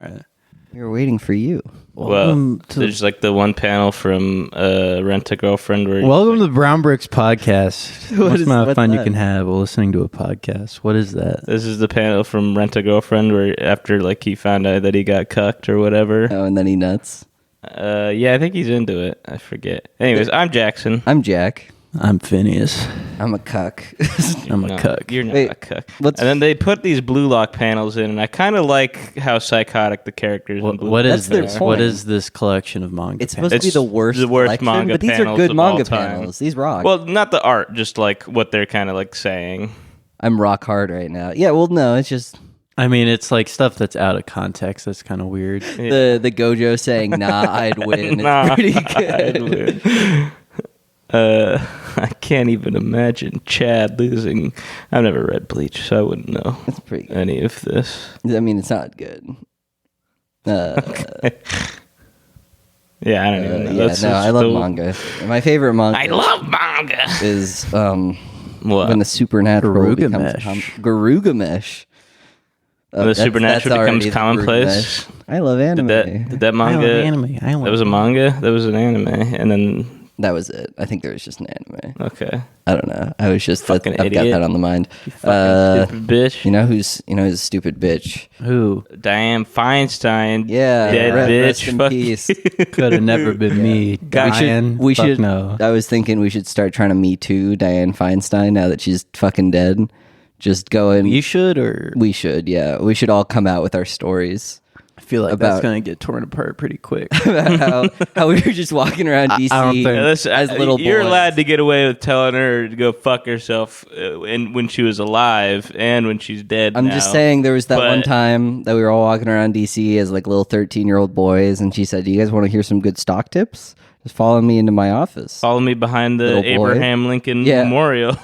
Right. We were waiting for you. Well, there's like the one panel from Rent a Girlfriend where welcome to the Brown Bricks podcast. What's amount of fun that? you can have while listening to a podcast. What is that? this is the panel from Rent a Girlfriend where after like he found out that he got cucked or whatever. Oh, and then he nuts. Yeah, I think he's into it. I forget. Anyways, I'm Jackson. I'm Jack. I'm Phineas. I'm a cuck. I'm a cuck. You're not Wait, a cuck. what's- And then they put these blue lock panels in, and I kind of like how psychotic the characters in blue What lock is their this? point. What is this collection of manga? It's supposed to be It's the worst collection, manga but these are panels good of all manga time. panels. These rock. Well, not the art, just like what they're kind of like saying. I'm rock hard right now. Yeah, well, no, it's just I mean, it's like stuff that's out of context. That's kind of weird. the Gojo saying, nah, I'd win. Nah, It's pretty I'd good. win. I can't even imagine Chad losing. I've never read Bleach, so I wouldn't know It's pretty good. any of this. I mean, it's not good. Yeah, I don't even know. Yeah, That's no, just I love the- manga. My favorite manga I love manga. is What? when the supernatural becomes Garugamesh. Garugamesh. When the supernatural becomes commonplace. I love anime. Did that I love manga? anime. I love That was a manga. That was an anime, and then That was it. I think there was just an anime. okay, I don't know. I was just Fucking I've got idiot. that on the mind. fucking stupid bitch. You know who's a stupid bitch? Who Diane Feinstein. Yeah, dead rest bitch. in Fuck peace. could have never been me. Diane. We Fuck should. no. I was thinking we should start trying to Me Too Diane Feinstein now that she's fucking dead. Just going. You should, or We should. Yeah, we should all come out with our stories I feel like about- that's gonna get torn apart pretty quick. about how we were just walking around DC I don't think- Yeah, listen, as little boys. you're allowed to get away with telling her to go fuck herself when she was alive and when she's dead. I'm now. just saying there was that one But- time that we were all walking around DC as like little 13-year-old boys, and she said, "Do you guys want to hear some good stock tips? Just follow me into my office." Follow me behind the Little boy. Abraham Lincoln Yeah. Memorial.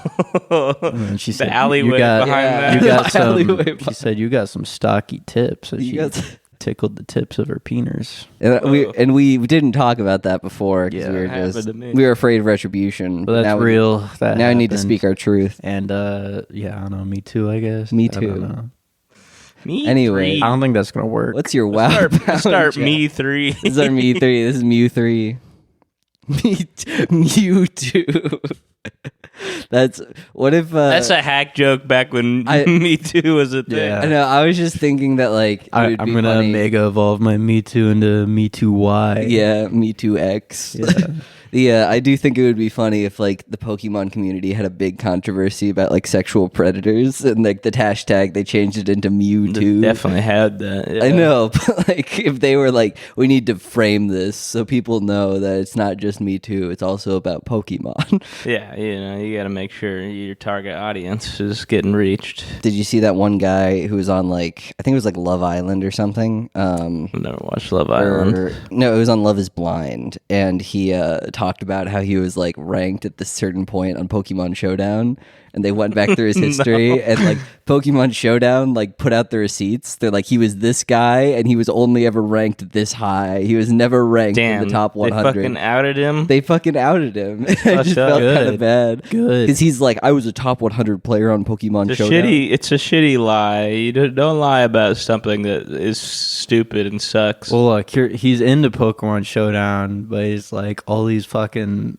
And she said, the alleyway you got, behind yeah. that. You got some. Alleyway She behind- said you got some stocky tips. So You she got- tickled the tips of her penis. And we didn't talk about that before because Yeah, we were it happened just to me. we were afraid of retribution. But that's now real. That now I need to happened. speak our truth. And yeah, I don't know. Me too. I guess. Me I don't too. know. Me Anyway. three. I don't think that's gonna work. What's your wow? start, pound, start Jack? me three. This is our Me 3. This is Mew 3. Mew 2. That's what if That's a hack joke back when I- Me Too was a thing. Yeah. I know. I was just thinking that like it would I'm be gonna funny. mega evolve my Me Too into Me Too Y. Yeah, Me Too X. Yeah. I do think it would be funny if like the Pokemon community had a big controversy about like sexual predators and like the hashtag they changed it into Mewtwo. Definitely had that. Yeah. I know, but like if they were like, we need to frame this so people know that it's not just Me Too, it's also about Pokemon. Yeah, you got to make sure your target audience is getting reached. Did you see that one guy who was on like, I think it was like Love Island or something? I've never watched Love Island. No, it was on Love is Blind, and he talked about how he was like ranked at this certain point on Pokemon Showdown, and they went back through his history and like Pokemon Showdown like put out the receipts. They're like, he was this guy and he was only ever ranked this high. He was never ranked Damn, in the top 100. They fucking outed him. They fucking outed him. I just felt Good. kind of bad. Good. Because he's like, I was a top 100 player on Pokemon It's a Showdown. it's a shitty lie. You don't lie about something that is stupid and sucks. Well, look, he's into Pokemon Showdown, but he's like all these fucking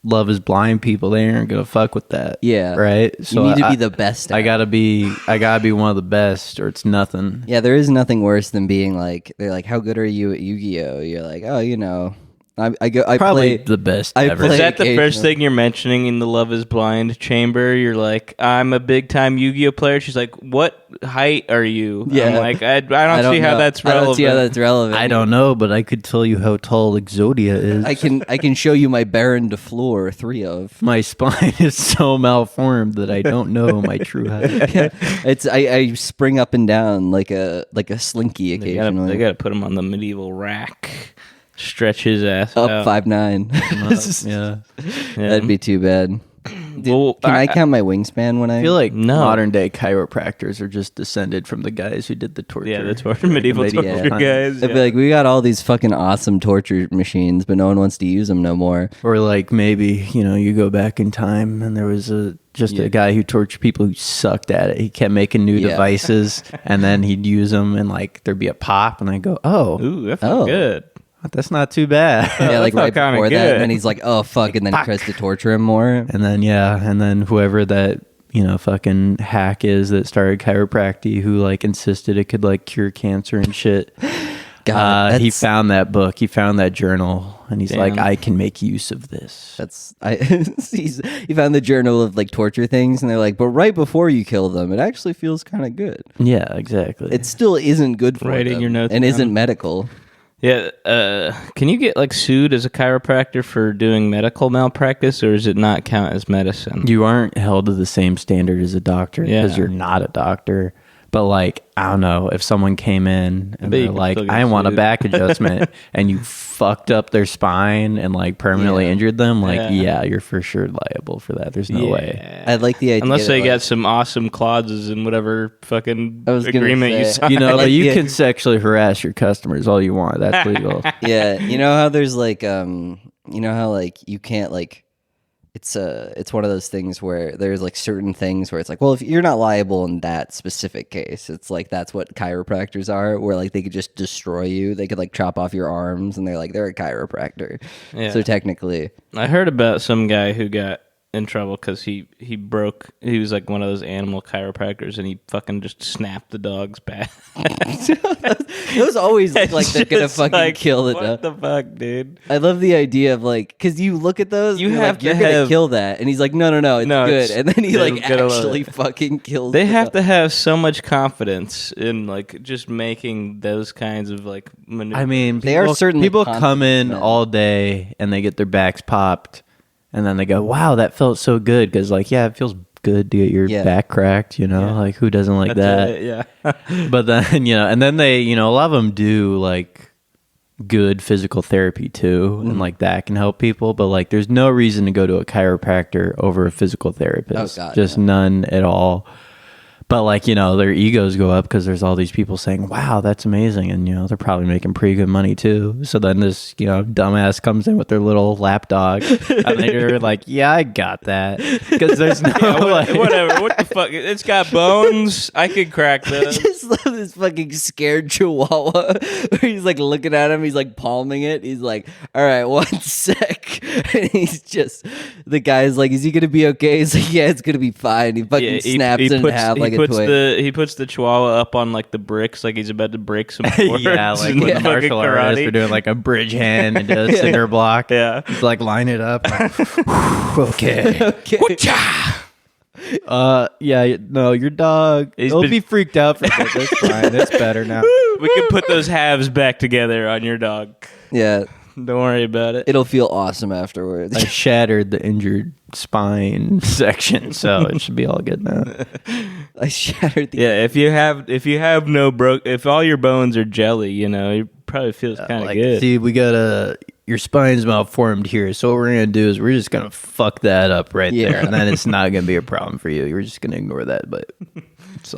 Love is Blind people. They aren't gonna fuck with that. Yeah. right. You need to be the best at I it. gotta be one of the best, or it's nothing. Yeah, there is nothing worse than being like, they're like, how good are you at Yu-Gi-Oh? You're like, oh, you know, I Probably play. the best I ever. play- Is that the first occasionally. thing you're mentioning in the Love is Blind chamber? You're like, I'm a big time Yu-Gi-Oh player. She's like, what height are you? Yeah. I'm like, I don't see how know. that's relevant. I don't see how that's relevant. I don't know, but I could tell you how tall Exodia is. I can show you my Baron de Fleur 3 of. My spine is so malformed that I don't know my true height. It's I spring up and down like a slinky They occasionally. gotta put him on the medieval rack. Stretch his ass Up out. 5'9". Yeah. Yeah. That'd be too bad. Well, Can I count my wingspan when I feel like No. modern day chiropractors are just descended from the guys who did the torture. Yeah, the medieval Medieval torture times. guys. I'd be like, we got all these fucking awesome torture machines, but no one wants to use them no more. Or like maybe, you go back in time and there was a Just a guy who tortured people who sucked at it. He kept making new devices, and then he'd use them, and like there'd be a pop, and I'd go, "Oh, Ooh, that felt good." That's not too bad." Yeah, like right kinda before that, good. and then he's like, "Oh fuck," and then he tries to torture him more. And then whoever that fucking hack is that started chiropractic, who like insisted it could like cure cancer and shit. God, he found that book, he found that journal, and he's like, I can make use of this. He found the journal of like torture things, and they're like, but right before you kill them, it actually feels kind of good. Yeah, exactly. It still isn't good for Writing them, your notes and down. isn't medical. Yeah, can you get like sued as a chiropractor for doing medical malpractice, or does it not count as medicine? You aren't held to the same standard as a doctor because you're not a doctor. But like, I don't know, if someone came in and they're like, I want a back adjustment, and you fucked up their spine and like permanently injured them, like, you're for sure liable for that. There's no way. I like the idea. Unless they that, got some awesome clauses in whatever fucking agreement you say, signed. But you can sexually harass your customers all you want. That's legal. Yeah, you know how there's like, you know how like you can't like, it's one of those things where there's like certain things where it's like, well, if you're not liable in that specific case, it's like that's what chiropractors are, where like they could just destroy you. They could like chop off your arms, and they're a chiropractor. Yeah. So technically, I heard about some guy who got in trouble because he was like one of those animal chiropractors, and he fucking just snapped the dog's back. those always look like they're gonna Just fucking like, kill the what dog. the fuck, dude? I love the idea of like, because you look at those, You you're have like, to you're gonna have- kill that, and he's like, no, it's No, good, it's- and then he like they're gonna love actually it. fucking kills. They the have dog. to have so much confidence in like just making those kinds of like maneuvers. I mean, They are certainly people come in confident men. all day and they get their backs popped, and then they go, "Wow, that felt so good." Because like, it feels good to get your back cracked. Like who doesn't like that? Yeah. But then and then they a lot of them do like good physical therapy too, and like that can help people. But like, there's no reason to go to a chiropractor over a physical therapist. Oh, God, just none at all. But like, their egos go up because there's all these people saying, "Wow, that's amazing," and they're probably making pretty good money too. So then this dumbass comes in with their little lap dog, and they're like, "Yeah, I got that," because there's no Whatever. What the fuck? It's got bones. I could crack I those. just love this fucking scared chihuahua where he's like looking at him, he's like palming it, he's like, all right, 1 sec, and he's just, the guy's like, is he gonna be okay? He's like, yeah, it's gonna be fine. He fucking snaps it in half like a twig. He puts the chihuahua up on like the bricks, like he's about to break some boards. Yeah, like when the martial artists are doing like a bridge hand and a cinder block. Yeah. It's like line it up. Okay. Okay. Your dog. He'll be freaked out for that. That's fine. That's better now. We can put those halves back together on your dog. Yeah, Don't worry about it. it'll feel awesome afterwards. I shattered the injured spine section, so it should be all good now. I shattered the. Yeah, if you have no if all your bones are jelly, it probably feels kind of good. See, we got your spine's malformed here, so what we're gonna do is we're just gonna fuck that up right there, and then it's not gonna be a problem for you. You're just gonna ignore that, but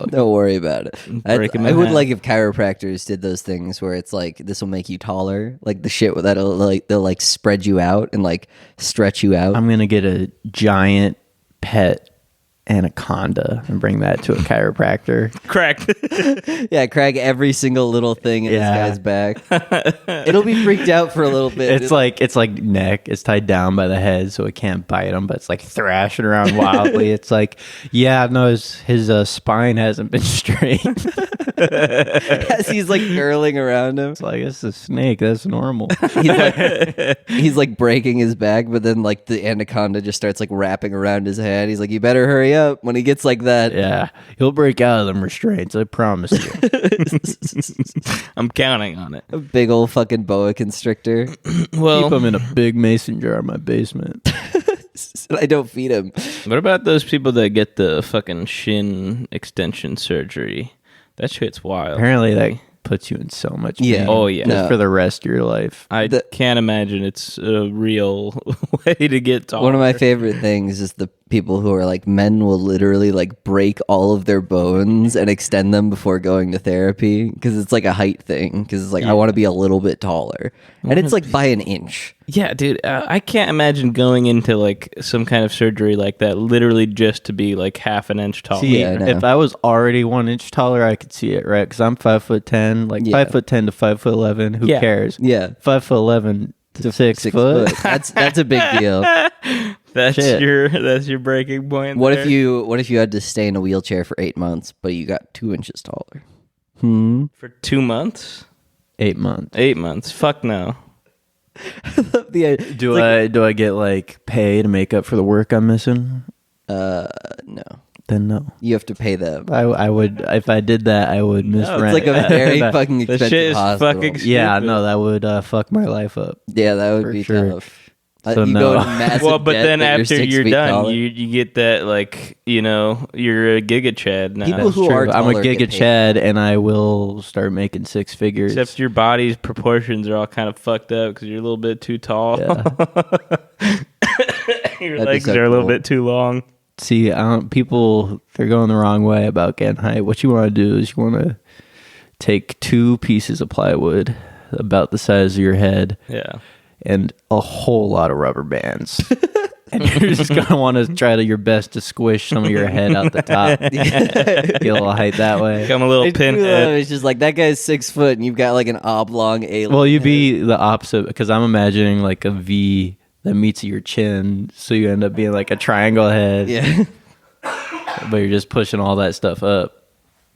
Don't worry about it. Break 'em I in would half. like if chiropractors did those things where it's like, this will make you taller, like the shit that'll like they'll like spread you out and like stretch you out. I'm gonna get a giant pet anaconda and bring that to a chiropractor. Cracked. Yeah, crack every single little thing in this Yeah. guy's back. It'll be freaked out for a little bit. It's like neck. It's tied down by the head, so it can't bite him. But it's like thrashing around wildly. It's like, his spine hasn't been straight. as he's like curling around him. It's like, it's a snake. That's normal. He's like breaking his back, but then like the anaconda just starts like wrapping around his head. He's like, you better hurry up when he gets like that. Yeah, he'll break out of them restraints. I promise you. I'm counting on it. A big old fucking boa constrictor. Keep him in a big mason jar in my basement. I don't feed him. What about those people that get the fucking shin extension surgery? That shit's wild. Apparently, that puts you in so much pain. Yeah. Oh, yeah. Just No. for the rest of your life. I can't imagine it's a real way to get taller. One of my favorite things is people who are like, men will literally like break all of their bones and extend them before going to therapy because it's like a height thing. Because it's like, I want to be a little bit taller, and it's like by an inch. Yeah, dude, I can't imagine going into like some kind of surgery like that, literally just to be like half an inch taller. See, if I was already 1 inch taller, I could see it, right? Because I'm 5'10", like 5'10" to 5'11". Who cares? Yeah, 5'11" to 6 foot. That's a big deal. That's your breaking point. What if you had to stay in a wheelchair for 8 months, but you got 2 inches taller? For 2 months? 8 months. 8 months. Fuck no. Do I get like pay to make up for the work I'm missing? No. Then no. You have to pay them. I would, if I did that, I would miss rent. It's like a very fucking expensive shit is hospital. fucking stupid. Yeah, no, that would fuck my life up. Yeah, that would be sure. tough. So you no. go into massive Well, but debt then that after 6 you're feet done, taller. you get that, like, you know, you're a Giga Chad now. People who are I'm a taller get Giga paid. Chad, and I will start making 6 figures. Except your body's proportions are all kind of fucked up because you're a little bit too tall. Yeah. Your That'd be legs so are a little cool. bit too long. See, people, they're going the wrong way about getting height. What you want to do is you want to take 2 pieces of plywood about the size of your head Yeah. and a whole lot of rubber bands. And you're just going to want to try your best to squish some of your head out the top. Get a little height that way. Become a little pinhead. It's just like, that guy's 6 foot and you've got like an oblong alien. Well, you'd be the opposite because I'm imagining like a V that meets your chin. So you end up being like a triangle head. Yeah. But you're just pushing all that stuff up.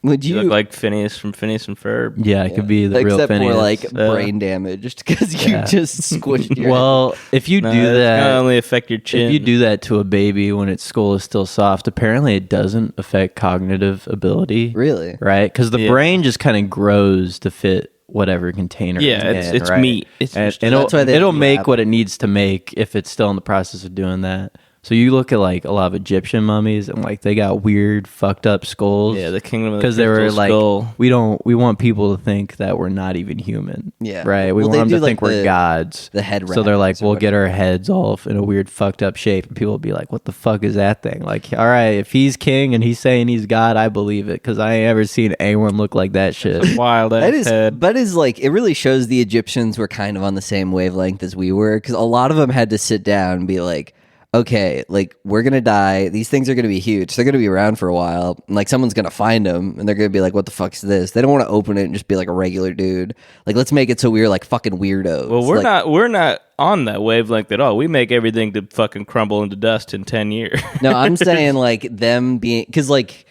Would You you look like Phineas from Phineas and Ferb. Yeah, it could be the real except Phineas. for like brain damage because you just squished your Well, if you No, do it's that, gonna only affect your chin. if you do that to a baby when its skull is still soft, apparently it doesn't affect cognitive ability. Really? Right? Because the brain just kind of grows to fit whatever container. Yeah, it's in, it's right? meat. It's and just- it'll, That's why they it'll do make apple. what it needs to make if it's still in the process of doing that. So you look at like a lot of Egyptian mummies and like they got weird fucked up skulls. Yeah, the Kingdom of the because they were Crystal like Skull. we want people to think that we're not even human. Yeah. Right. We Well, want they them do, to like, think we're gods. the head So they're like, wrappings or we'll get our heads all in a weird fucked up shape, and people will be like, "What the fuck is that thing?" Like, all right, if he's king and he's saying he's God, I believe it because I ain't ever seen anyone look like that shit. Wild ass That is, head. but is like, it really shows the Egyptians were kind of on the same wavelength as we were, because a lot of them had to sit down and be like, okay, like, we're gonna die. These things are gonna be huge. They're gonna be around for a while. And like, someone's gonna find them, and they're gonna be like, "What the fuck's this?" They don't want to open it and just be like a regular dude. Like, let's make it so we're like fucking weirdos. Well, we're Like, not on that wavelength at all. We make everything to fucking crumble into dust in 10 years. No, I'm saying like them being, because like,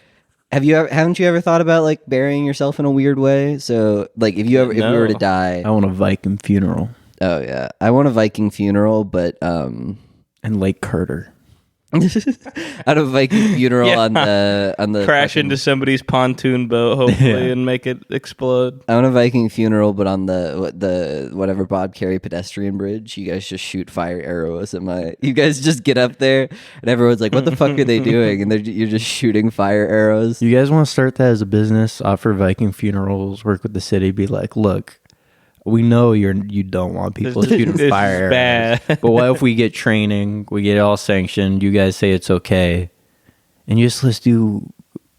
haven't you ever thought about like burying yourself in a weird way? So like, if we were to die, I want a Viking funeral oh yeah, I want a Viking funeral, but and Lake Carter. out of Viking funeral Yeah. on the Crash fucking- into somebody's pontoon boat, hopefully, and make it explode. I want a Viking funeral, but on the whatever Bob Carey pedestrian bridge, you guys just shoot fire arrows at my. You guys just get up there, and everyone's like, "What the fuck are they doing?" And you're just shooting fire arrows. You guys want to start that as a business? Offer Viking funerals, work with the city, be like, look, we know you don't want people shooting This is fire bad. arrows, but what if we get training, we get it all sanctioned, you guys say it's okay, and let's do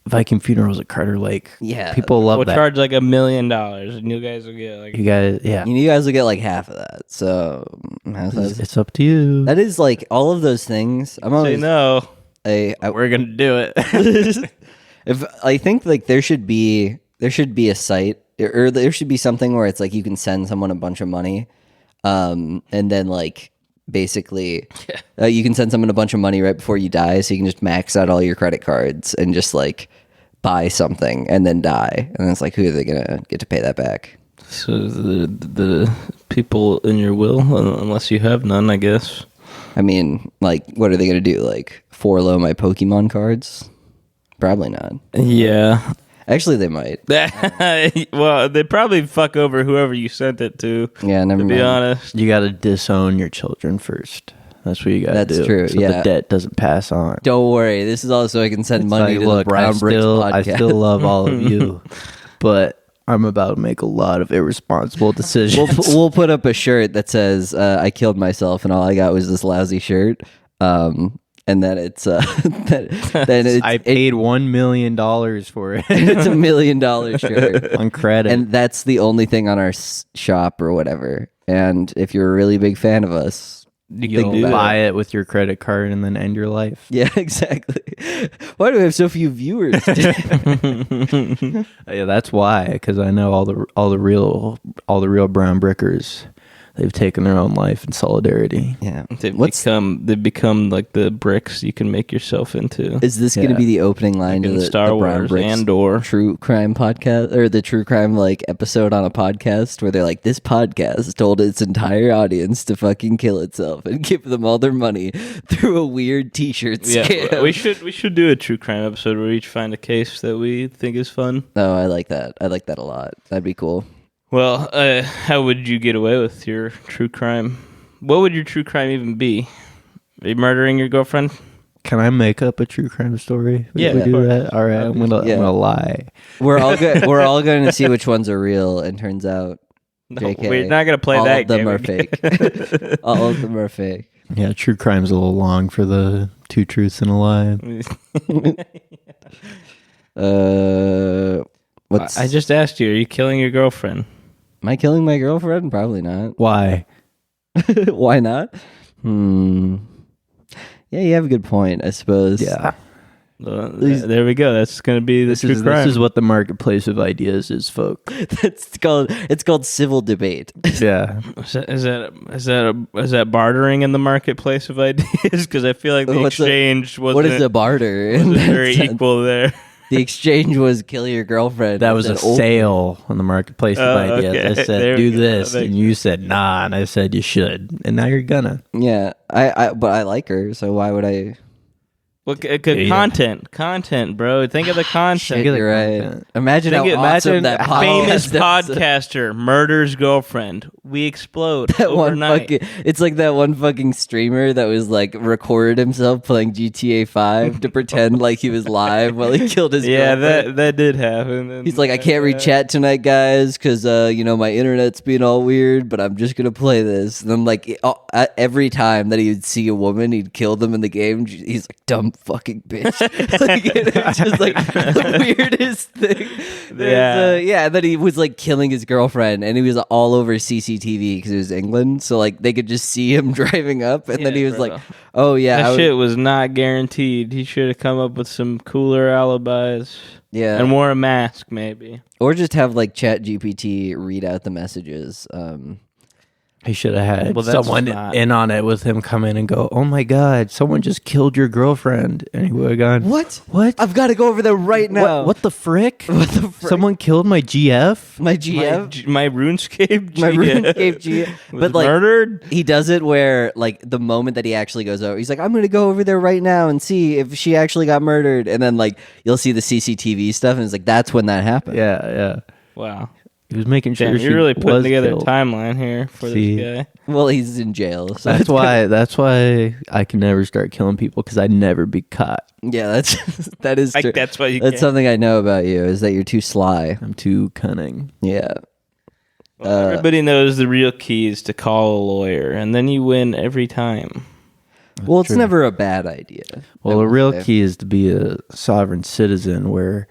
Viking funerals at Carter Lake. Yeah. People love We'll that. charge like $1 million, and you guys will get like. You guys, yeah, You guys will get like half of that. So it's up to you. that is like all of those things. I'm Say always no. We're gonna do it. if I think like there should be a site, or there should be something where it's like you can send someone a bunch of money, and then like basically you can send someone a bunch of money right before you die, so you can just max out all your credit cards and just like buy something and then die, and it's like, who are they gonna get to pay that back? So the people in your will, unless you have none, I guess. I mean, like, what are they gonna do? Like, forlow my Pokemon cards? Probably not. Yeah. Actually, they might. Well, they probably fuck over whoever you sent it to. Yeah, never To mind. be honest. You got to disown your children first. That's what you got to do. That's true, So yeah. the debt doesn't pass on. Don't worry. This is also so I can send money Like, to the Brown Bricks I podcast. still love all of you, but I'm about to make a lot of irresponsible decisions. We'll put up a shirt that says "I killed myself and all I got was this lousy shirt," and and then it's I paid $1 million for it. It's $1 million shirt on credit, and that's the only thing on our shop or whatever. And if you're a really big fan of us, you'll buy it with your credit card and then end your life. Yeah, exactly. Why do we have so few viewers? Yeah, that's why. Because I know all the real brown brickers. They've taken their own life in solidarity. Yeah, they've become like the bricks you can make yourself into. Is this going to be the opening line to the Star Wars and/or true crime podcast, or the true crime like episode on a podcast where they're like, this podcast told its entire audience to fucking kill itself and give them all their money through a weird T-shirt scam. Yeah, we should do a true crime episode where we each find a case that we think is fun. Oh, I like that. I like that a lot. That'd be cool. Well, how would you get away with your true crime? What would your true crime even be? Are you murdering your girlfriend? Can I make up a true crime story? Yeah, we do that. All right, I'm gonna lie. We're all going to see which ones are real, and turns out, JK, we're not gonna play all that. Of them game are again. fake. All of them are fake. Yeah, true crime's a little long for the two truths and a lie. I just asked you, are you killing your girlfriend? Am I killing my girlfriend? Probably not. Why? Why not? Yeah, you have a good point, I suppose. Yeah. There we go. That's going to be the true crime. This is what the marketplace of ideas is, folk. It's called civil debate. Yeah. Is that bartering in the marketplace of ideas? Because I feel like the exchange wasn't. What is a barter? Wasn't very equal there. The exchange was kill your girlfriend. That was a sale on the marketplace of ideas. Okay. I said, do this. And you said, nah. And I said, you should. And now you're gonna. Yeah. But I like her. So why would I? Well, content, bro. Think of the content. You're right. Imagine how awesome that famous podcaster murders girlfriend. We explode overnight. It's like that one fucking streamer that was like recorded himself playing GTA 5 to pretend like he was live while he killed his girlfriend. Yeah, that did happen. And he's like, I can't read chat tonight, guys, because my internet's being all weird, but I'm just gonna play this. And then like every time that he would see a woman, he'd kill them in the game. He's like, dumb fucking bitch. Like, it's just like the weirdest thing. And then he was like killing his girlfriend, and he was all over CCTV because it was England, so like they could just see him driving up, and then he was like, oh yeah, that shit was not guaranteed. He should have come up with some cooler alibis. Yeah, and wore a mask maybe, or just have like ChatGPT read out the messages. He should have had someone in on it with him come in and go, oh my God, someone just killed your girlfriend. And he would have gone, What? I've got to go over there right now. What the frick? Someone killed my GF? My GF? My RuneScape GF? My RuneScape GF. But like, murdered? He does it where like the moment that he actually goes over, he's like, I'm going to go over there right now and see if she actually got murdered. And then like you'll see the CCTV stuff and it's like, that's when that happened. Yeah. Wow. He was making sure you're really putting together killed. a timeline here for this guy. Well, he's in jail. So that's why I can never start killing people, because I'd never be caught. Yeah, that is true. That's why you That's something I know about you, is that you're too sly. I'm too cunning. Yeah. Well, everybody knows the real key is to call a lawyer, and then you win every time. Well, it's never a bad idea. Well, the real key is to be a sovereign citizen where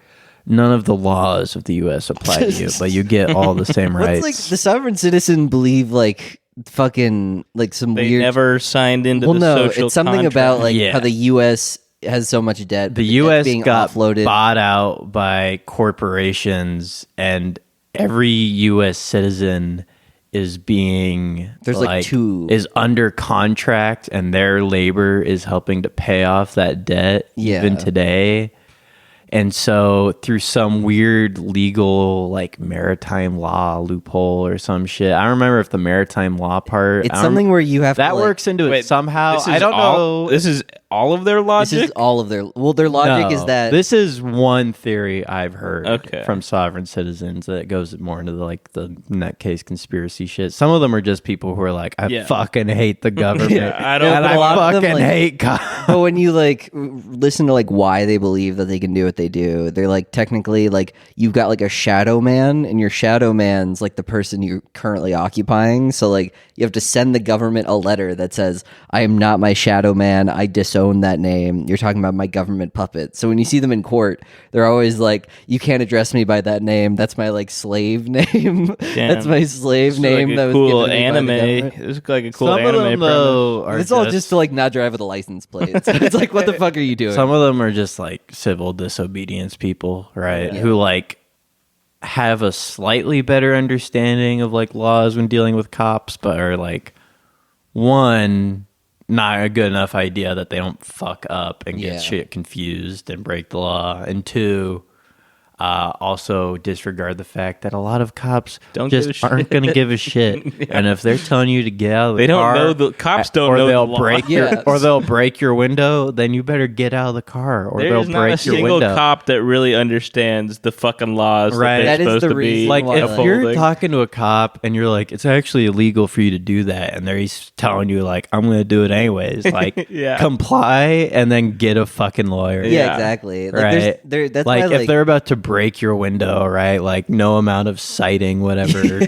none of the laws of the U.S. apply to you, but you get all the same rights. What's like the sovereign citizen believe like fucking like some they weird... never signed into the social it's something contract. About like how the U.S. has so much debt. The U.S. being got offloaded. bought out by corporations, and every U.S. citizen is being is under contract, and their labor is helping to pay off that debt even today. And so through some weird legal like maritime law loophole or some shit, I don't remember if the maritime law part, it's something where you have that to works into it somehow. I don't know. This is all of their logic. This is all of their their logic is that this is one theory I've heard from sovereign citizens that goes more into the nutcase conspiracy shit. Some of them are just people who are like, I fucking hate the government. I don't. And I fucking hate God. But when you like listen to like why they believe that they can do what they do, they're like technically like you've got like a shadow man, and your shadow man's like the person you're currently occupying. So like you have to send the government a letter that says, I am not my shadow man, I disown disown that name. You're talking about my government puppet. So when you see them in court, they're always like, you can't address me by that name. That's my like slave name. That's my slave name. Like that was cool given to me by the anime. government. It was like a cool Some anime. of them though are It's all just to like not drive with a license plate. So it's like, what the fuck are you doing? Some of them are just like civil disobedience people, right? Who like have a slightly better understanding of like laws when dealing with cops, but are like one, not a good enough idea that they don't fuck up and get shit confused and break the law, and two, also disregard the fact that a lot of cops aren't going to give a shit. And if they're telling you to get out of the car, don't know the cops don't or know they'll the law. break or they'll break your window, then you better get out of the car, or There's they'll not break a your single window. cop that really understands the fucking laws Right. that That is they're the supposed to be reason Like why, if you're talking to a cop and you're like, it's actually illegal for you to do that, and he's telling you like, I'm going to do it anyways, like comply and then get a fucking lawyer. Yeah, exactly. Like, Right. That's like why, if they're about to break your window, right? Like no amount of citing, whatever,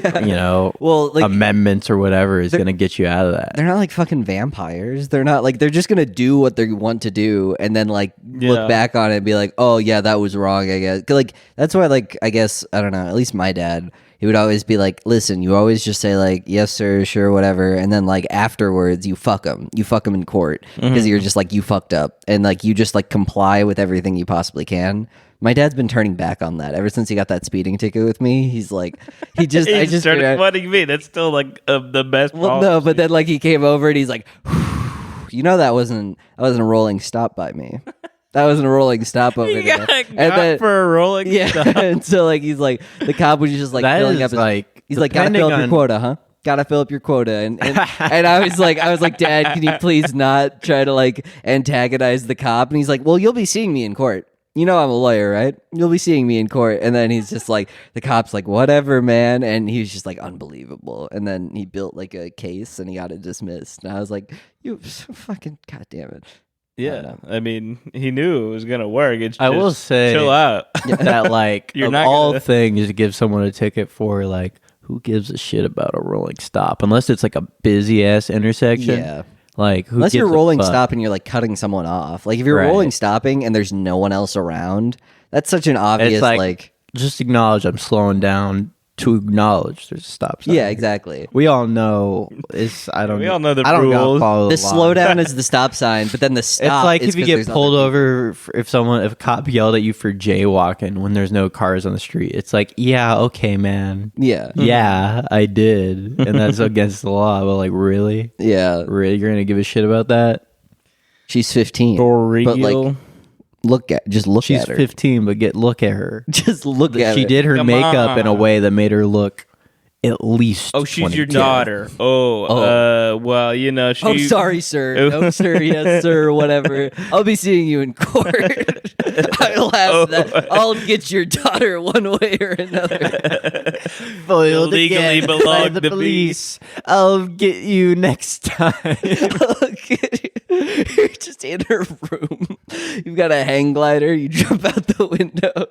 well, like, amendments or whatever is going to get you out of that. they're not like fucking vampires. They're not like, they're just gonna do what they want to do and then like look back on it and be like, oh yeah, that was wrong, I guess. Like that's why, like, I guess, I don't know, at least my dad, he would always be like, listen, you always just say like, yes sir, sure, whatever, and then like afterwards you fuck them in court because you're just like, you fucked up, and like you just like comply with everything you possibly can. My dad's been turning back on that ever since he got that speeding ticket with me. He's like, what do you mean? That's still like the best. Well, no, but then like he came over and he's like, you know, that wasn't a rolling stop by me. That wasn't a rolling stop over there. And then for a rolling stop. And so like he's like, the cop was just like filling up his, like, he's like, gotta fill up your quota, huh? Gotta fill up your quota. And I was like, Dad, can you please not try to like antagonize the cop? And he's like, well, you'll be seeing me in court. You know I'm a lawyer, right? You'll be seeing me in court. And then he's just like, the cop's like, whatever, man. And he was just like, unbelievable. And then he built like a case and he got it dismissed. And I was like, you fucking goddamn it. Yeah, I mean, he knew it was gonna work. It's just, I will say, chill out. That like You're of not all gonna... things to give someone a ticket for, like, who gives a shit about a rolling stop unless it's like a busy ass intersection. Yeah. Like, who unless gives you're rolling a fuck? stop and you're like cutting someone off. Like if you're rolling stopping and there's no one else around, that's such an obvious it's like just acknowledge I'm slowing down to acknowledge there's a stop sign. Yeah, exactly. We all know it's we all know the I rules. Don't follow the law. slowdown is the stop sign, but then the stop. It's like is if you 'cause get there's pulled other over if a cop yelled at you for jaywalking when there's no cars on the street. It's like, yeah, okay, man. Yeah. Yeah, I did, and that's against the law. But like, really? Yeah. Really, you're gonna give a shit about that? She's 15. For real. But like, look at She's her. 15, but look at her. Just look at her. She did her Come makeup in a on. way that made her look at least. Oh, she's your 22. daughter. Well, you know, she. Oh, sorry, sir. No, sir. Yes, sir. Whatever. I'll be seeing you in court. I'll have that. I'll get your daughter one way or another. Foiled Legally again belong by the to police. I'll get you next time. You're just in her room. You've got a hang glider. You jump out the window.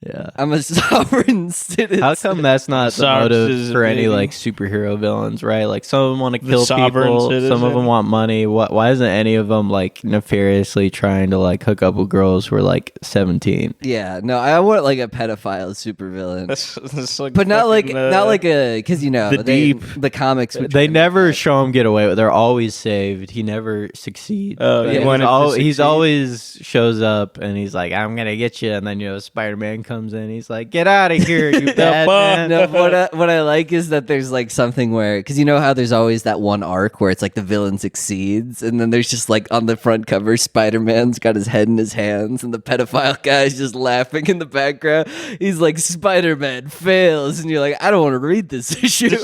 Yeah. I'm a sovereign citizen. How come that's not the motive for any like superhero villains, right? Like some of them want to kill people, some of them want money. Why isn't any of them like nefariously trying to like hook up with girls who are like 17? Yeah, no, I want like a pedophile supervillain. That's like but not fucking, like a, because you know the comics. They never show him get away with it. They're always saved. He never succeeds. Oh, yeah, he's always shows up and he's like, I'm gonna get you, and then Spider-Man comes in, he's like, get out of here, you bad man. No, what I like is that there's like something where, because you know how there's always that one arc where it's like the villain succeeds, and then there's just like on the front cover, Spider-Man's got his head in his hands, and the pedophile guy's just laughing in the background. He's like, Spider-Man fails, and you're like, I don't want to read this issue.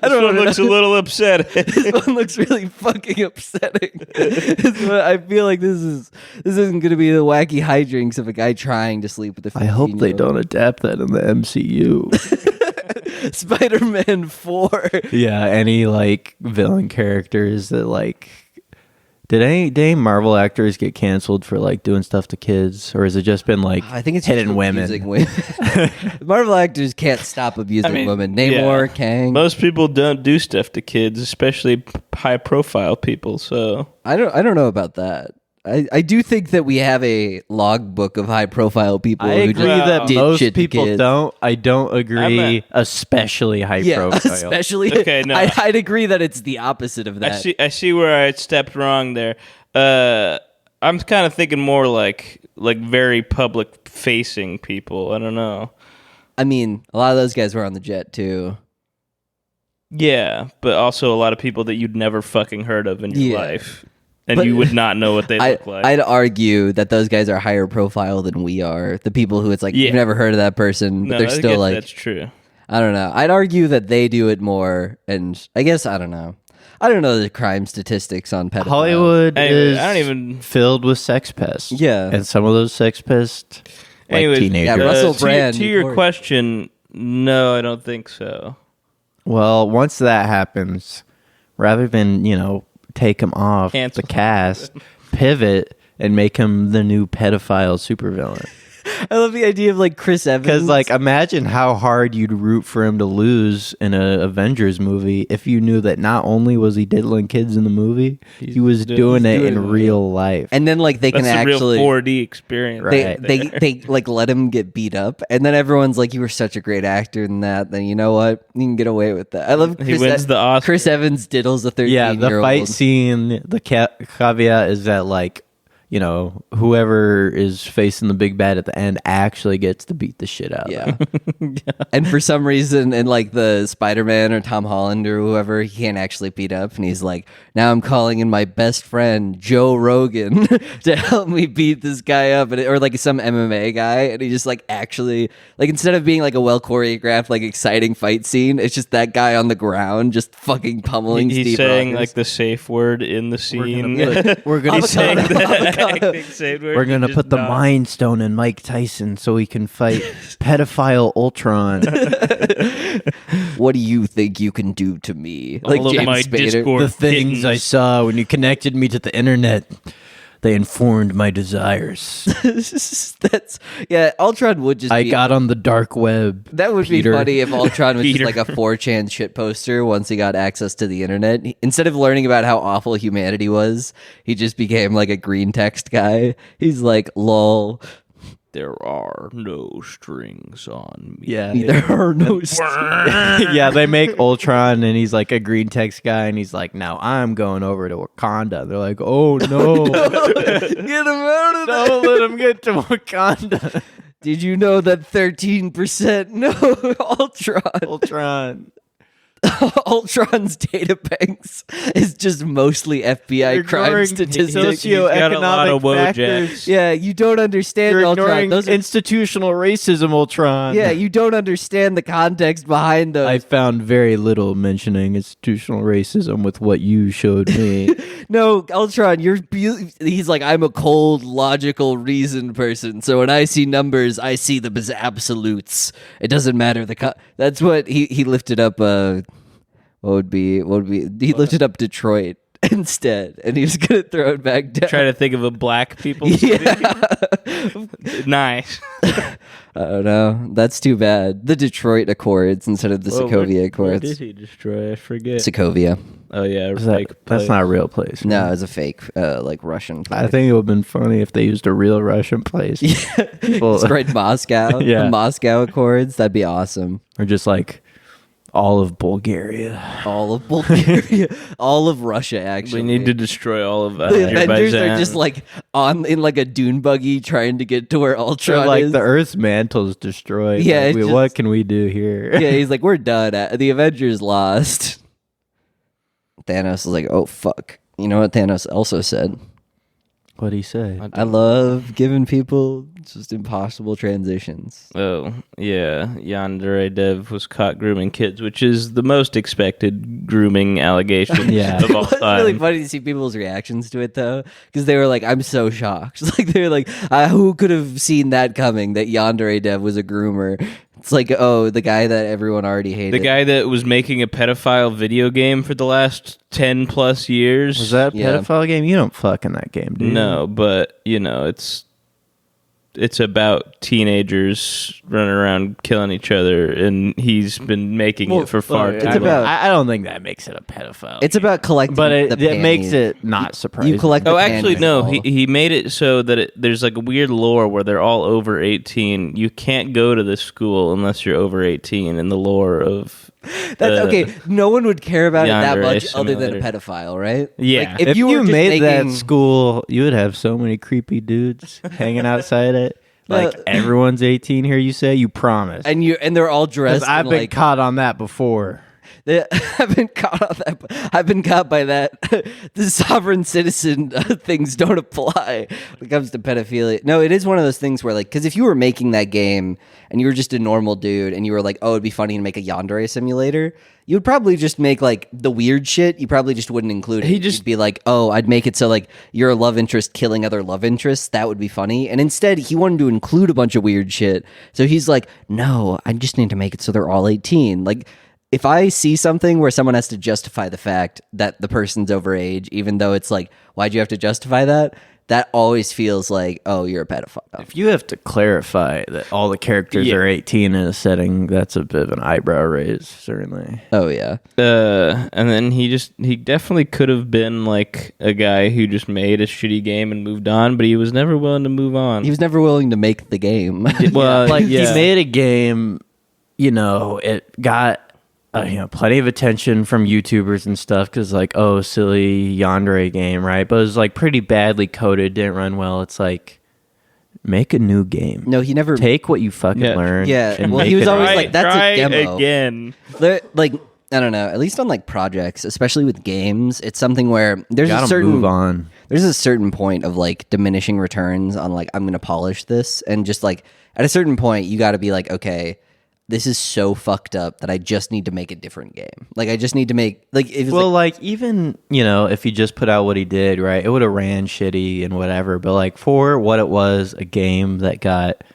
I don't one looks a little upsetting. This one looks really fucking upsetting. I feel like this isn't going to be the wacky hijinks of a guy trying to sleep with a 15-year-old. I hope they don't adapt that in the MCU. Spider-Man 4. Yeah, any like villain characters that like Did any Marvel actors get canceled for like doing stuff to kids, or has it just been like I think it's hitting women? Marvel actors can't stop abusing women. Namor, Kang. Most people don't do stuff to kids, especially high profile people. So I don't know about that. I do think that we have a logbook of high profile people. I agree that most people kids. don't. I don't agree, especially high profile. Especially. Okay, no. I'd agree that it's the opposite of that. I see where I stepped wrong there. I'm kind of thinking more like very public facing people. I don't know. I mean, a lot of those guys were on the jet too. Yeah, but also a lot of people that you'd never fucking heard of in your life. And you would not know what they look like. I'd argue that those guys are higher profile than we are. The people who it's like, you've never heard of that person, but they're still like... that's true. I don't know. I'd argue that they do it more, and I guess, I don't know. I don't know the crime statistics on pedophiles. Hollywood is I don't even... filled with sex pests. Yeah. And some of those sex pests, like teenagers. Yeah, Russell Brand. To your question, no, I don't think so. Well, once that happens, rather than, take him off the cast, pivot, and make him the new pedophile supervillain. I love the idea of like Chris Evans. Because like imagine how hard you'd root for him to lose in a Avengers movie if you knew that not only was he diddling kids in the movie, he was doing it in real life. And then like they can actually real 4D experience. They like let him get beat up, and then everyone's like, "You were such a great actor in that." Then you know what? You can get away with that. I love he wins the Oscar. Chris Evans diddles a 13-year-old. Yeah, the fight scene. The caveat is that like, whoever is facing the big bad at the end actually gets to beat the shit out of them. And for some reason, in like the Spider-Man or Tom Holland or whoever, he can't actually beat up. And he's like, now I'm calling in my best friend, Joe Rogan, to help me beat this guy up. Or like some MMA guy. And he just like actually, like instead of being like a well choreographed, like exciting fight scene, it's just that guy on the ground just fucking pummeling Steve He's saying Rogers. Like the safe word in the scene. We're gonna We're gonna put the Mind Stone in Mike Tyson so he can fight pedophile Ultron. What do you think you can do to me? Like all James my Spader. Discord the things I saw when you connected me to the internet, they informed my desires. Ultron would just I got on the dark web. That would be funny if Ultron was just like a 4chan shit poster once he got access to the internet. Instead of learning about how awful humanity was, he just became like a green text guy. He's like, lol. There are no strings on me. Yeah, there are no strings. Yeah, they make Ultron and he's like a green text guy and he's like, now I'm going over to Wakanda. They're like, oh no. Get him out of there. Don't let him get to Wakanda. Did you know that 13% no Ultron. Ultron's data banks is just mostly FBI crime statistics. Socioeconomic factors. Yeah, you don't understand You're Ultron. ignoring Those are institutional racism, Ultron. Yeah, you don't understand the context behind those. I found very little mentioning institutional racism with what you showed me. No, Ultron, he's like, I'm a cold, logical, reasoned person. So when I see numbers, I see them as absolutes. It doesn't matter. That's what he lifted up. What would be? He lifted up Detroit instead, and he was gonna throw it back down. Try to think of a black people. Yeah. Nice. I don't know. That's too bad. The Detroit Accords instead of the Sokovia Accords. What did he destroy? I forget. Sokovia. Oh yeah, that's not a real place. No, it's a fake, like Russian place. I think it would have been funny if they used a real Russian place. Yeah. Destroyed Moscow. Yeah. The Moscow Accords. That'd be awesome. Or just like all of Bulgaria. All of Bulgaria. All of Russia, actually. We need to destroy all of the Avengers are just like in like a dune buggy trying to get to where Ultron like is. The Earth's mantle is destroyed. Yeah, like, what can we do here? Yeah, he's like, we're done. The Avengers lost. Thanos is like, oh fuck. You know what Thanos also said? What'd he say? I love giving people just impossible transitions. Oh, yeah. Yandere Dev was caught grooming kids, which is the most expected grooming allegation of all time. It's really funny to see people's reactions to it, though, because they were like, I'm so shocked. Like, they were like, who could have seen that coming, that Yandere Dev was a groomer? It's like, oh, the guy that everyone already hated. The guy that was making a pedophile video game for the last 10 plus years. Was that a pedophile game? You don't fuck in that game, dude. No, but, it's about teenagers running around killing each other, and he's been making it for far too long. I don't think that makes it a pedophile. It's game. About collecting, but it panties. Makes it not surprising. You collect. Oh, actually, no. He made it so that there's like a weird lore where they're all over 18. You can't go to this school unless you're over 18. In the lore of that's okay. No one would care about it that Yandere much, Simulator. other than a pedophile, right? Yeah. Like, if you made that making... school, you would have so many creepy dudes hanging outside it. Like everyone's 18 here, you say? You promise. And they're all dressed. I've been caught on that before. I've been caught on that. I've been caught by that. The sovereign citizen things don't apply when it comes to pedophilia. No, it is one of those things where, like, because if you were making that game and you were just a normal dude and you were like, oh, it'd be funny to make a Yandere Simulator, you would probably just make like the weird shit. You probably just wouldn't include it. You'd be like, oh, I'd make it so like you're a love interest killing other love interests. That would be funny. And instead, he wanted to include a bunch of weird shit. So he's like, no, I just need to make it so they're all 18. Like, if I see something where someone has to justify the fact that the person's over age, even though it's like, why'd you have to justify that? That always feels like, oh, you're a pedophile. If you have to clarify that all the characters are 18 in a setting, that's a bit of an eyebrow raise, certainly. Oh, yeah. And then he definitely could have been like a guy who just made a shitty game and moved on, but he was never willing to move on. He was never willing to make the game. Well, he made a game, it got... plenty of attention from YouTubers and stuff because, like, oh, silly Yandere game, right? But it was, like, pretty badly coded, didn't run well. It's like, make a new game. No, he never... Take what you fucking learned. Yeah, and well, he was always right. like, that's try a demo. again. Like, I don't know, at least on, like, projects, especially with games, it's something where there's a certain... move on. There's a certain point of, like, diminishing returns on, like, I'm going to polish this. And just, like, at a certain point, you got to be like, okay... this is so fucked up that I just need to make a different game. Like, I just need to make... like, even, if he just put out what he did, right, it would have ran shitty and whatever. But, like, for what it was, a game that got,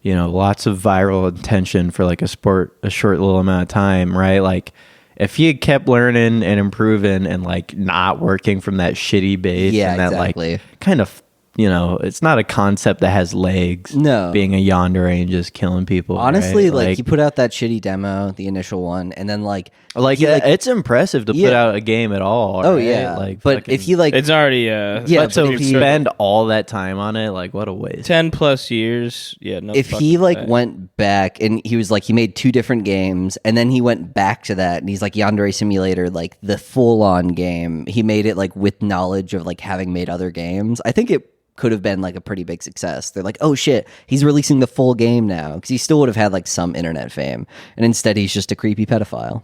lots of viral attention for, like, a short little amount of time, right? Like, if he had kept learning and improving and, like, not working from that shitty base and that, exactly. like, kind of... it's not a concept that has legs. No. Being a Yandere and just killing people. Honestly, right? like, he put out that shitty demo, the initial one, and then, it's impressive to put out a game at all. Oh, right? yeah. Like, but if he, like... it's already... but to spend all that time on it, like, what a waste. 10 plus years. Yeah, no. If he, like, went back, and he was, like, he made 2 different games, and then he went back to that, and he's, like, Yandere Simulator, like, the full-on game. He made it, like, with knowledge of, like, having made other games. I think it could have been like a pretty big success. They're like, oh shit, he's releasing the full game now, because he still would have had like some internet fame, and instead he's just a creepy pedophile.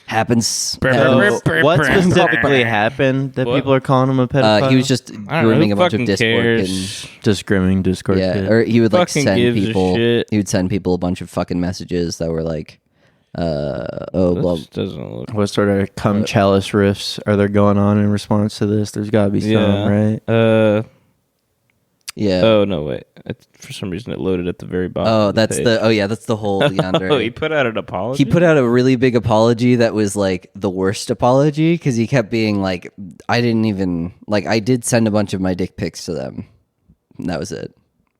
Happens. What specifically happened that people are calling him a pedophile? He was just grooming a bunch of Discord and just grooming Discord. Yeah, kids. or he would like Fucking send gives a people. shit. He would send people a bunch of fucking messages that were like, This doesn't look... What sort of cum chalice riffs are there going on in response to this? There's got to be some, right? Yeah. Oh no, wait. For some reason, it loaded at the very bottom. Oh, that's the whole Yandere. Oh, he put out an apology. He put out a really big apology that was like the worst apology, because he kept being like, I did send a bunch of my dick pics to them. And that was it.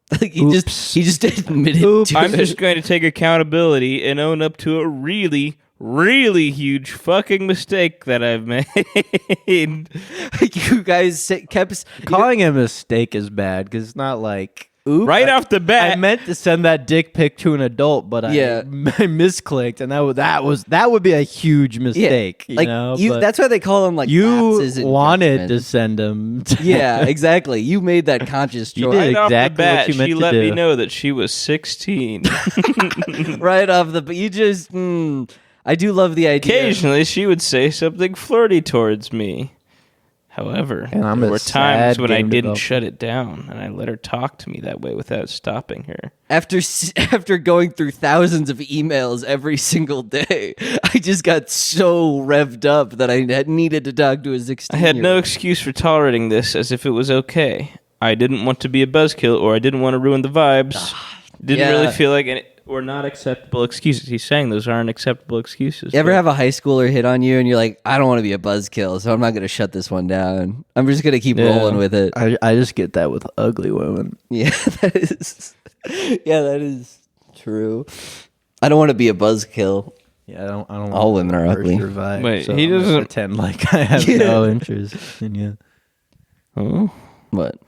Like, he just admitted to I'm it. just going to take accountability and own up to a really, really huge fucking mistake that I've made. You guys kept calling him a mistake is bad because it's not like right off the bat. I meant to send that dick pic to an adult, but I misclicked, and that would be a huge mistake. Yeah. Like, you know? That's why they call them like you lapses in wanted judgment. to send him. Yeah, exactly. You made that conscious choice. You did right exactly off the bat, what you meant she to let do. me know that she was 16. Right off the, you just. I do love the idea. Occasionally, she would say something flirty towards me. However, And there were times when I didn't shut it down, and I let her talk to me that way without stopping her. After going through thousands of emails every single day, I just got so revved up that I needed to talk to a 16-year-old. I had no excuse for tolerating this, as if it was okay. I didn't want to be a buzzkill, or I didn't want to ruin the vibes. Didn't really feel like or not acceptable excuses. He's saying those aren't acceptable excuses. You ever have a high schooler hit on you and you're like, I don't want to be a buzzkill, so I'm not going to shut this one down. I'm just going to keep rolling with it. I just get that with ugly women. Yeah, that is true. I don't want to be a buzzkill. Yeah, I don't All women are ugly. Vibe, Wait, so he I'm gonna doesn't pretend like I have no interest in you. Oh, What?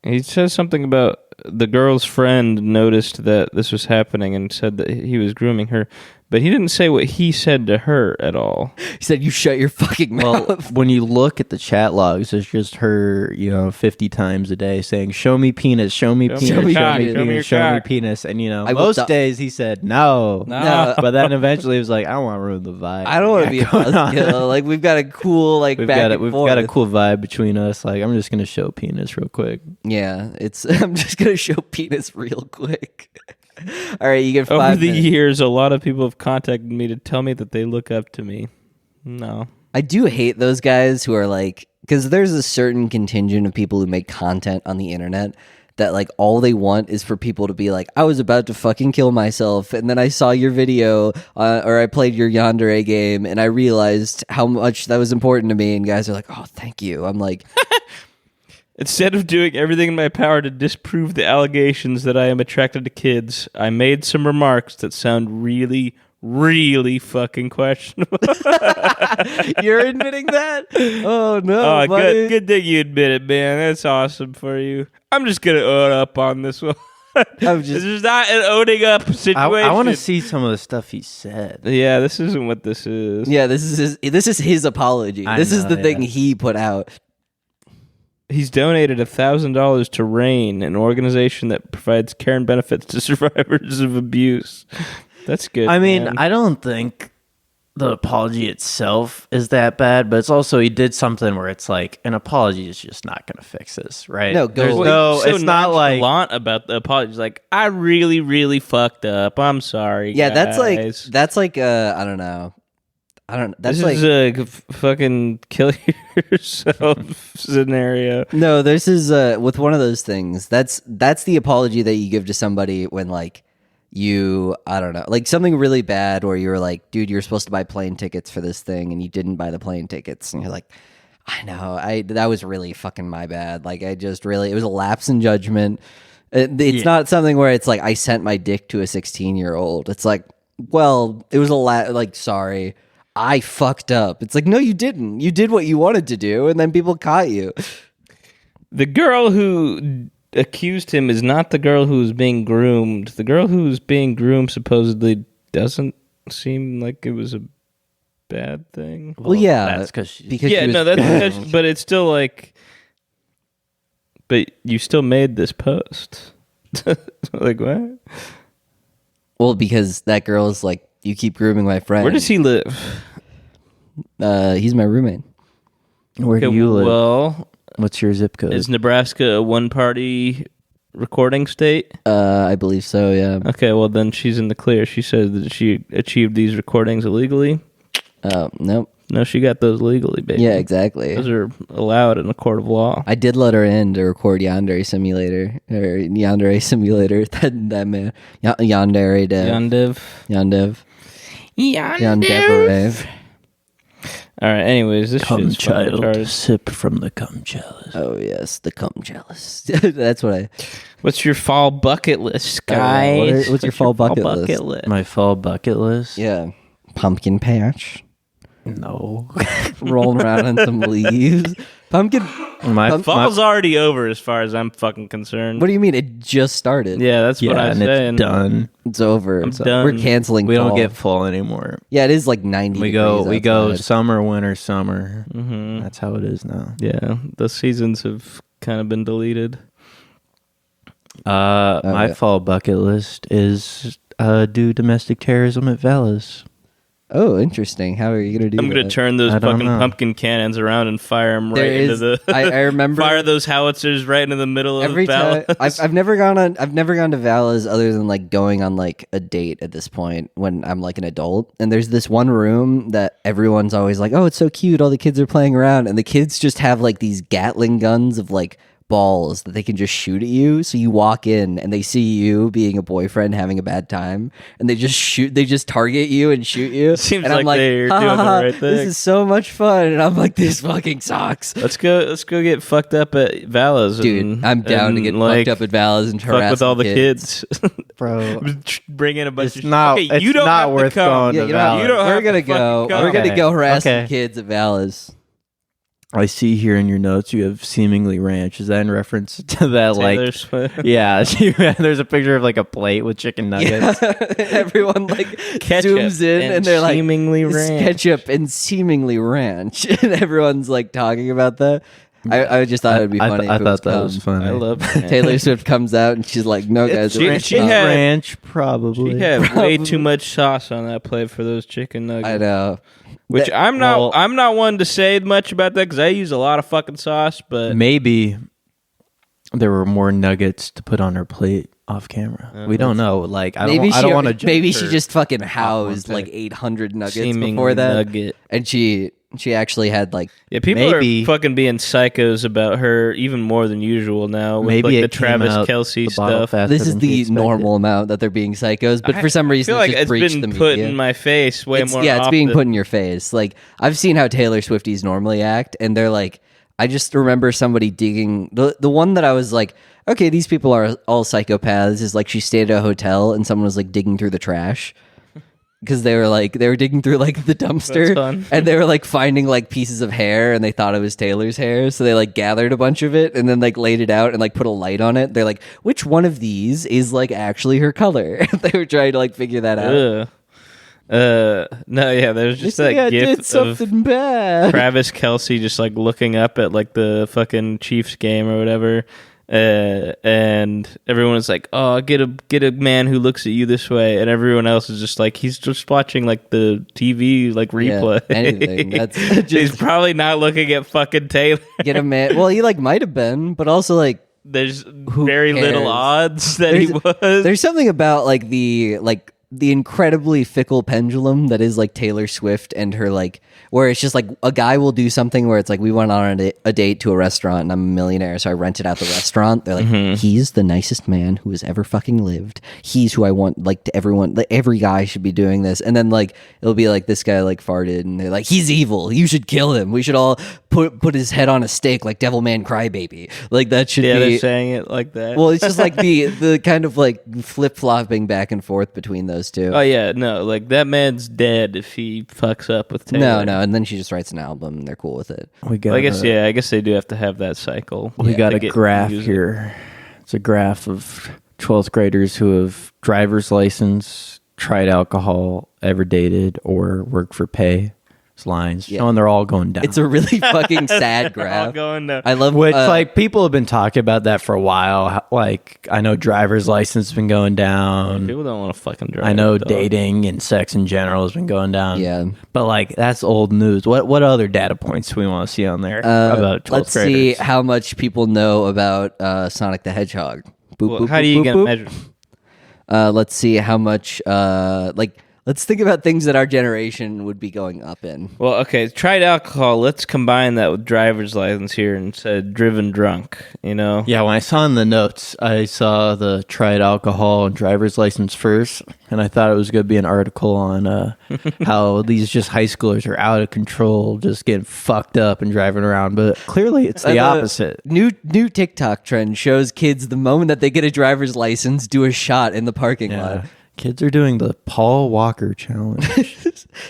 he says something about the girl's friend noticed that this was happening and said that he was grooming her, but he didn't say what he said to her at all. He said, you shut your fucking mouth. Well, when you look at the chat logs, it's just her, 50 times a day saying, "Show me penis, show me penis, your show cock, me show me your penis, show me cock." penis," and I most will days he said no. But then eventually he was like, "I don't want to ruin the vibe. I don't want to be a buzzkill. Like, we've got a cool, like, We've back got and we've forth. got a cool vibe between us. Like, I'm just gonna show penis real quick." Yeah, I'm just going to show penis real quick. All right, you get 5 Over the minutes. years, a lot of people have contacted me to tell me that they look up to me. No. I do hate those guys who are like, because there's a certain contingent of people who make content on the internet that like all they want is for people to be like, I was about to fucking kill myself, and then I saw your video or I played your Yandere game and I realized how much that was important to me, and guys are like, oh, thank you. I'm like, Instead of doing everything in my power to disprove the allegations that I am attracted to kids, I made some remarks that sound really, really fucking questionable. you're admitting that? Oh no. Oh, buddy. good thing you admit it, man. That's awesome for you. I'm just gonna own up on this one. This is not an owning up situation. I want to see some of the stuff he said. Yeah, this isn't what this is. Yeah, this is his apology. This is the thing he put out. He's donated $1,000 to RAIN, an organization that provides care and benefits to survivors of abuse. That's good. I mean, man. I don't think the apology itself is that bad, but it's also he did something where it's like an apology is just not going to fix this, right? No, it's not like nonchalant about the apology. It's like, I really, really fucked up. I'm sorry. Yeah, guys. that's like I don't know. That's this like is a fucking kill yourself scenario. no. This is with one of those things. That's the apology that you give to somebody when like I don't know, like something really bad where you're like, dude, you're supposed to buy plane tickets for this thing and you didn't buy the plane tickets, and you're like, I know, that was really fucking my bad. Like it was a lapse in judgment. It's not something where it's like I sent my dick to a 16-year-old. It's like, well, it was sorry. I fucked up. It's like, no, you didn't. You did what you wanted to do, and then people caught you. The girl who accused him is not the girl who's being groomed. The girl who's being groomed supposedly doesn't seem like it was a bad thing. Well, yeah, that's because that's but it's still like, but you still made this post. Like what? Well, because that girl's like, you keep grooming my friend. Where does he live? He's my roommate. Where do you live? Well, What's your zip code? is Nebraska a one-party recording state? I believe so, yeah. Okay, well then she's in the clear. She said that she achieved these recordings illegally. Nope. No, she got those legally, baby. Yeah, exactly. Those are allowed in a court of law. I did let her in to record Yandere Simulator. That man. Yandere Dev. Yandev. Yandere. All right, anyways, this Cum shit's fucking child, retarded. sip from the cum chalice. Oh, yes, the cum jealous. That's what I... What's your fall bucket list, guys? what's your fall bucket list? My fall bucket list? Yeah. Pumpkin patch. No. Rolling around on some leaves. Pumpkin... Fall's already over as far as I'm fucking concerned. What do you mean? It just started. Yeah, that's what I'm and saying. it's done. It's over. I'm done. We're canceling We fall. don't get fall anymore. Yeah, it is like 90 We degrees go outside. summer, winter, summer. Mm-hmm. That's how it is now. Yeah, the seasons have kind of been deleted. My fall bucket list is do domestic terrorism at Valas. Oh, interesting. How are you going to do I'm that? going to turn those I don't fucking know. pumpkin cannons around and fire them right into the... I remember... fire those howitzers right into the middle of Every time Valas. I've never gone to Valas other than like going on like a date at this point when I'm like an adult, and there's this one room that everyone's always like, oh, it's so cute, all the kids are playing around, and the kids just have like these Gatling guns of like balls that they can just shoot at you. So you walk in and they see you being a boyfriend having a bad time, and they just target you and shoot you. Seems and like I'm like, they're doing the right thing. This is so much fun, and I'm like, this fucking sucks. Let's go get fucked up at Valas, Dude. I'm down to get fucked up at Valas and fuck with all the kids, bro. Bring in a bunch It's of not. Okay, It's you don't not have worth to come. going to you know, Valas. we're gonna go. come. We're gonna go harass some Okay. kids at Valas. I see here in your notes you have seemingly ranch. Is that in reference to that? Taylor Like, Swift. yeah, there's a picture of like a plate with chicken nuggets. Everyone like Ketchup zooms in and they're like, seemingly "It's ranch." ketchup and seemingly ranch," and everyone's like talking about that. I just thought it would be funny. I if it thought that was cum. funny. I love Taylor Swift comes out and she's like, "No, guys, She- ranch she cum." had- ranch, probably. She had way too much sauce on that plate for those chicken nuggets. I know. Which That- I'm not. well- I'm not one to say much about that because I use a lot of fucking sauce. But Maybe there were more nuggets to put on her plate off camera. We don't know. Like, I don't want to. Maybe she just fucking housed like 800 nuggets Seemingly before that, nugget. and she actually had like Yeah, people Maybe- are fucking being psychos about her even more than usual now. With Maybe like the it came Travis out Kelce the bottle stuff. faster this is than she the expected. normal amount that they're being psychos, but for some I reason feel like it's just it's breached been the put media. in my face way more. It's being often. put in your face. Like I've seen how Taylor Swifties normally act, and they're like, I just remember somebody digging the one that I was like, okay, these people are all psychopaths. Is like she stayed at a hotel and someone was like digging through the trash. Because they were digging through like the dumpster, That's fun. and they were like finding like pieces of hair, and they thought it was Taylor's hair, so they like gathered a bunch of it and then like laid it out and like put a light on it. They're like, which one of these is like actually her color? They were trying to like figure that out. No, yeah, there's just that I gif did of something bad. Travis Kelce just like looking up at like the fucking Chiefs game or whatever, and everyone is like, "Oh, get a man who looks at you this way," and everyone else is just like, he's just watching like the TV like replay. anything. That's He's just probably not looking at fucking Taylor. get a man. Well, he like might have been, but also like There's very cares? little odds that he was. there's something about like the incredibly fickle pendulum that is like Taylor Swift and her like where it's just like a guy will do something where it's like we went on a date to a restaurant and I'm a millionaire, so I rented out the restaurant. They're like, he's the nicest man who has ever fucking lived. He's who I want like to everyone. Like, every guy should be doing this. And then like it'll be like this guy like farted and they're like, he's evil. You should kill him. We should all put his head on a stake like Devilman Crybaby. Like that should Yeah, be. they're saying it like that. Well, it's just like the kind of like flip flopping back and forth between those two. Oh yeah, no, like that man's dead if he fucks up with Taylor. No, and then she just writes an album and they're cool with it. We got. Well, I guess they do have to have that cycle. We got to a get graph music. here. It's a graph of 12th graders who have driver's license, tried alcohol, ever dated, or worked for pay. It's lines showing they're all going down. It's a really fucking sad All graph. going down. I love Which, like, people have been talking about that for a while. Like, I know driver's license has been going down. People don't want to fucking drive. I know dog. dating and sex in general has been going down. Yeah. But, like, that's old news. What other data points do we want to see on there about 12th let's graders? see how much people know about Sonic the Hedgehog. Boop, Well, boop, how do boop, you boop, get boop. measured? Let's see how much let's think about things that our generation would be going up in. Well, okay, tried alcohol. Let's combine that with driver's license here and said driven drunk. You know. Yeah, when I saw in the notes, I saw the tried alcohol and driver's license first, and I thought it was going to be an article on how these just high schoolers are out of control, just getting fucked up and driving around. But clearly, it's the opposite. New TikTok trend shows kids the moment that they get a driver's license, do a shot in the parking lot. Kids are doing the Paul Walker challenge.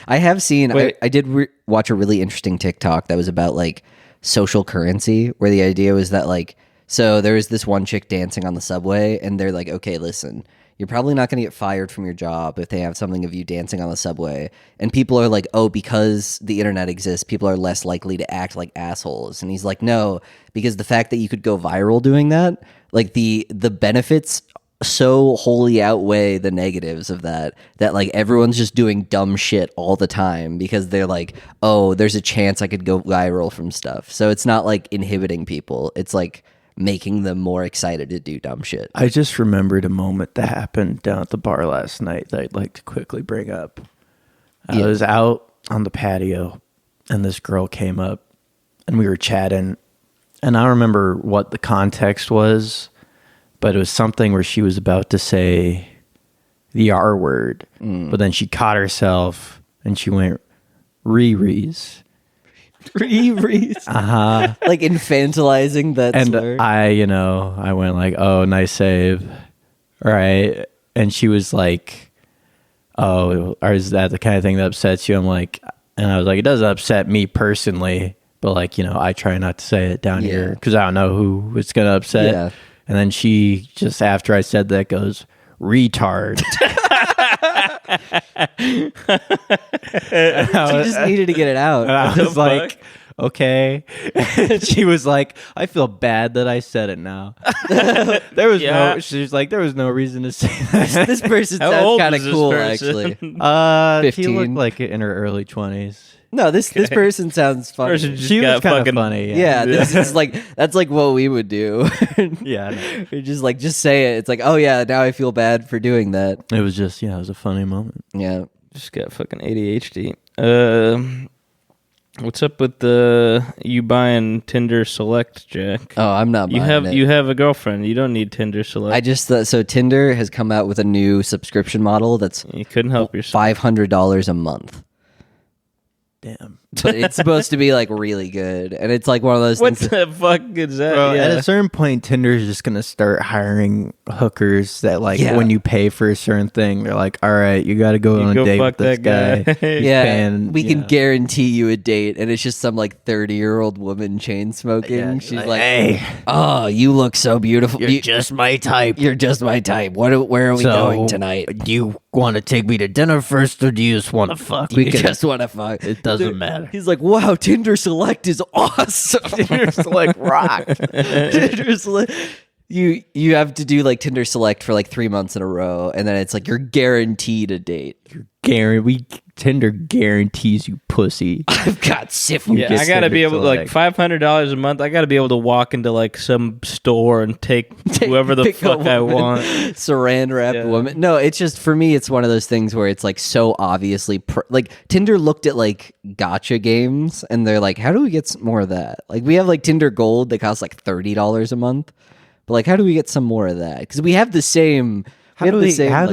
I have seen. Wait. I did watch a really interesting TikTok that was about like social currency, where the idea was that like, so there was this one chick dancing on the subway, and they're like, okay, listen, you're probably not going to get fired from your job if they have something of you dancing on the subway. And people are like, oh, because the internet exists, people are less likely to act like assholes. And he's like, no, because the fact that you could go viral doing that, like the benefits so wholly outweigh the negatives of that like everyone's just doing dumb shit all the time because they're like, oh, there's a chance I could go viral from stuff. So it's not like inhibiting people, it's like making them more excited to do dumb shit. I just remembered a moment that happened down at the bar last night that I'd like to quickly bring up. I was out on the patio and this girl came up and we were chatting, And I don't remember what the context was, but it was something where she was about to say the R word, but then she caught herself and she went, Riri's. Riri's? Like infantilizing that and slur? I went like, oh, nice save. All right. And she was like, oh, or is that the kind of thing that upsets you? I'm like, and I was like, it doesn't upset me personally, but like, I try not to say it down here because I don't know who it's going to upset. Yeah. And then she just, after I said that, goes, retard. She just needed to get it out. And I was like, okay. She was like, I feel bad that I said it now. She was like, there was no reason to say that. This person sounds kind of cool, actually. 15. She looked like in her early 20s. No, this person sounds funny. She was kind of funny. Yeah, this is like, that's like what we would do. Yeah. Just say it. It's like, oh yeah, now I feel bad for doing that. It was just, it was a funny moment. Yeah. Just got fucking ADHD. What's up with you buying Tinder Select, Jack? Oh, I'm not buying it. You have a girlfriend. You don't need Tinder Select. I just so Tinder has come out with a new subscription model that's you couldn't help yourself. $500 a month. Damn. But it's supposed to be like really good, and it's like one of those what things. What the fuck is that? Bro, at a certain point, Tinder is just gonna start hiring hookers that when you pay for a certain thing, they're like, all right, you got to go on a date with this guy. We can guarantee you a date, and it's just some like 30-year-old woman chain smoking. Yeah, she's like, hey, oh, you look so beautiful. You're just my type. You're just my type. Where are we going tonight? Do you want to take me to dinner first, or do you just want to fuck? We just want to fuck. It doesn't matter. He's like, wow, Tinder Select is awesome. Tinder Select rock. Tinder Select. You have to do like Tinder Select for like 3 months in a row, and then it's like you're guaranteed a date. Tinder guarantees you pussy. I've got syphilis. Yeah, I gotta be able to like $500 a month. I gotta be able to walk into like some store and take whoever the fuck I want. Saran wrapped woman. No, it's just for me. It's one of those things where it's like so obviously like Tinder looked at like gotcha games, and they're like, how do we get some more of that? Like we have like Tinder Gold that costs like $30 a month, but like how do we get some more of that? Because we have the same. How do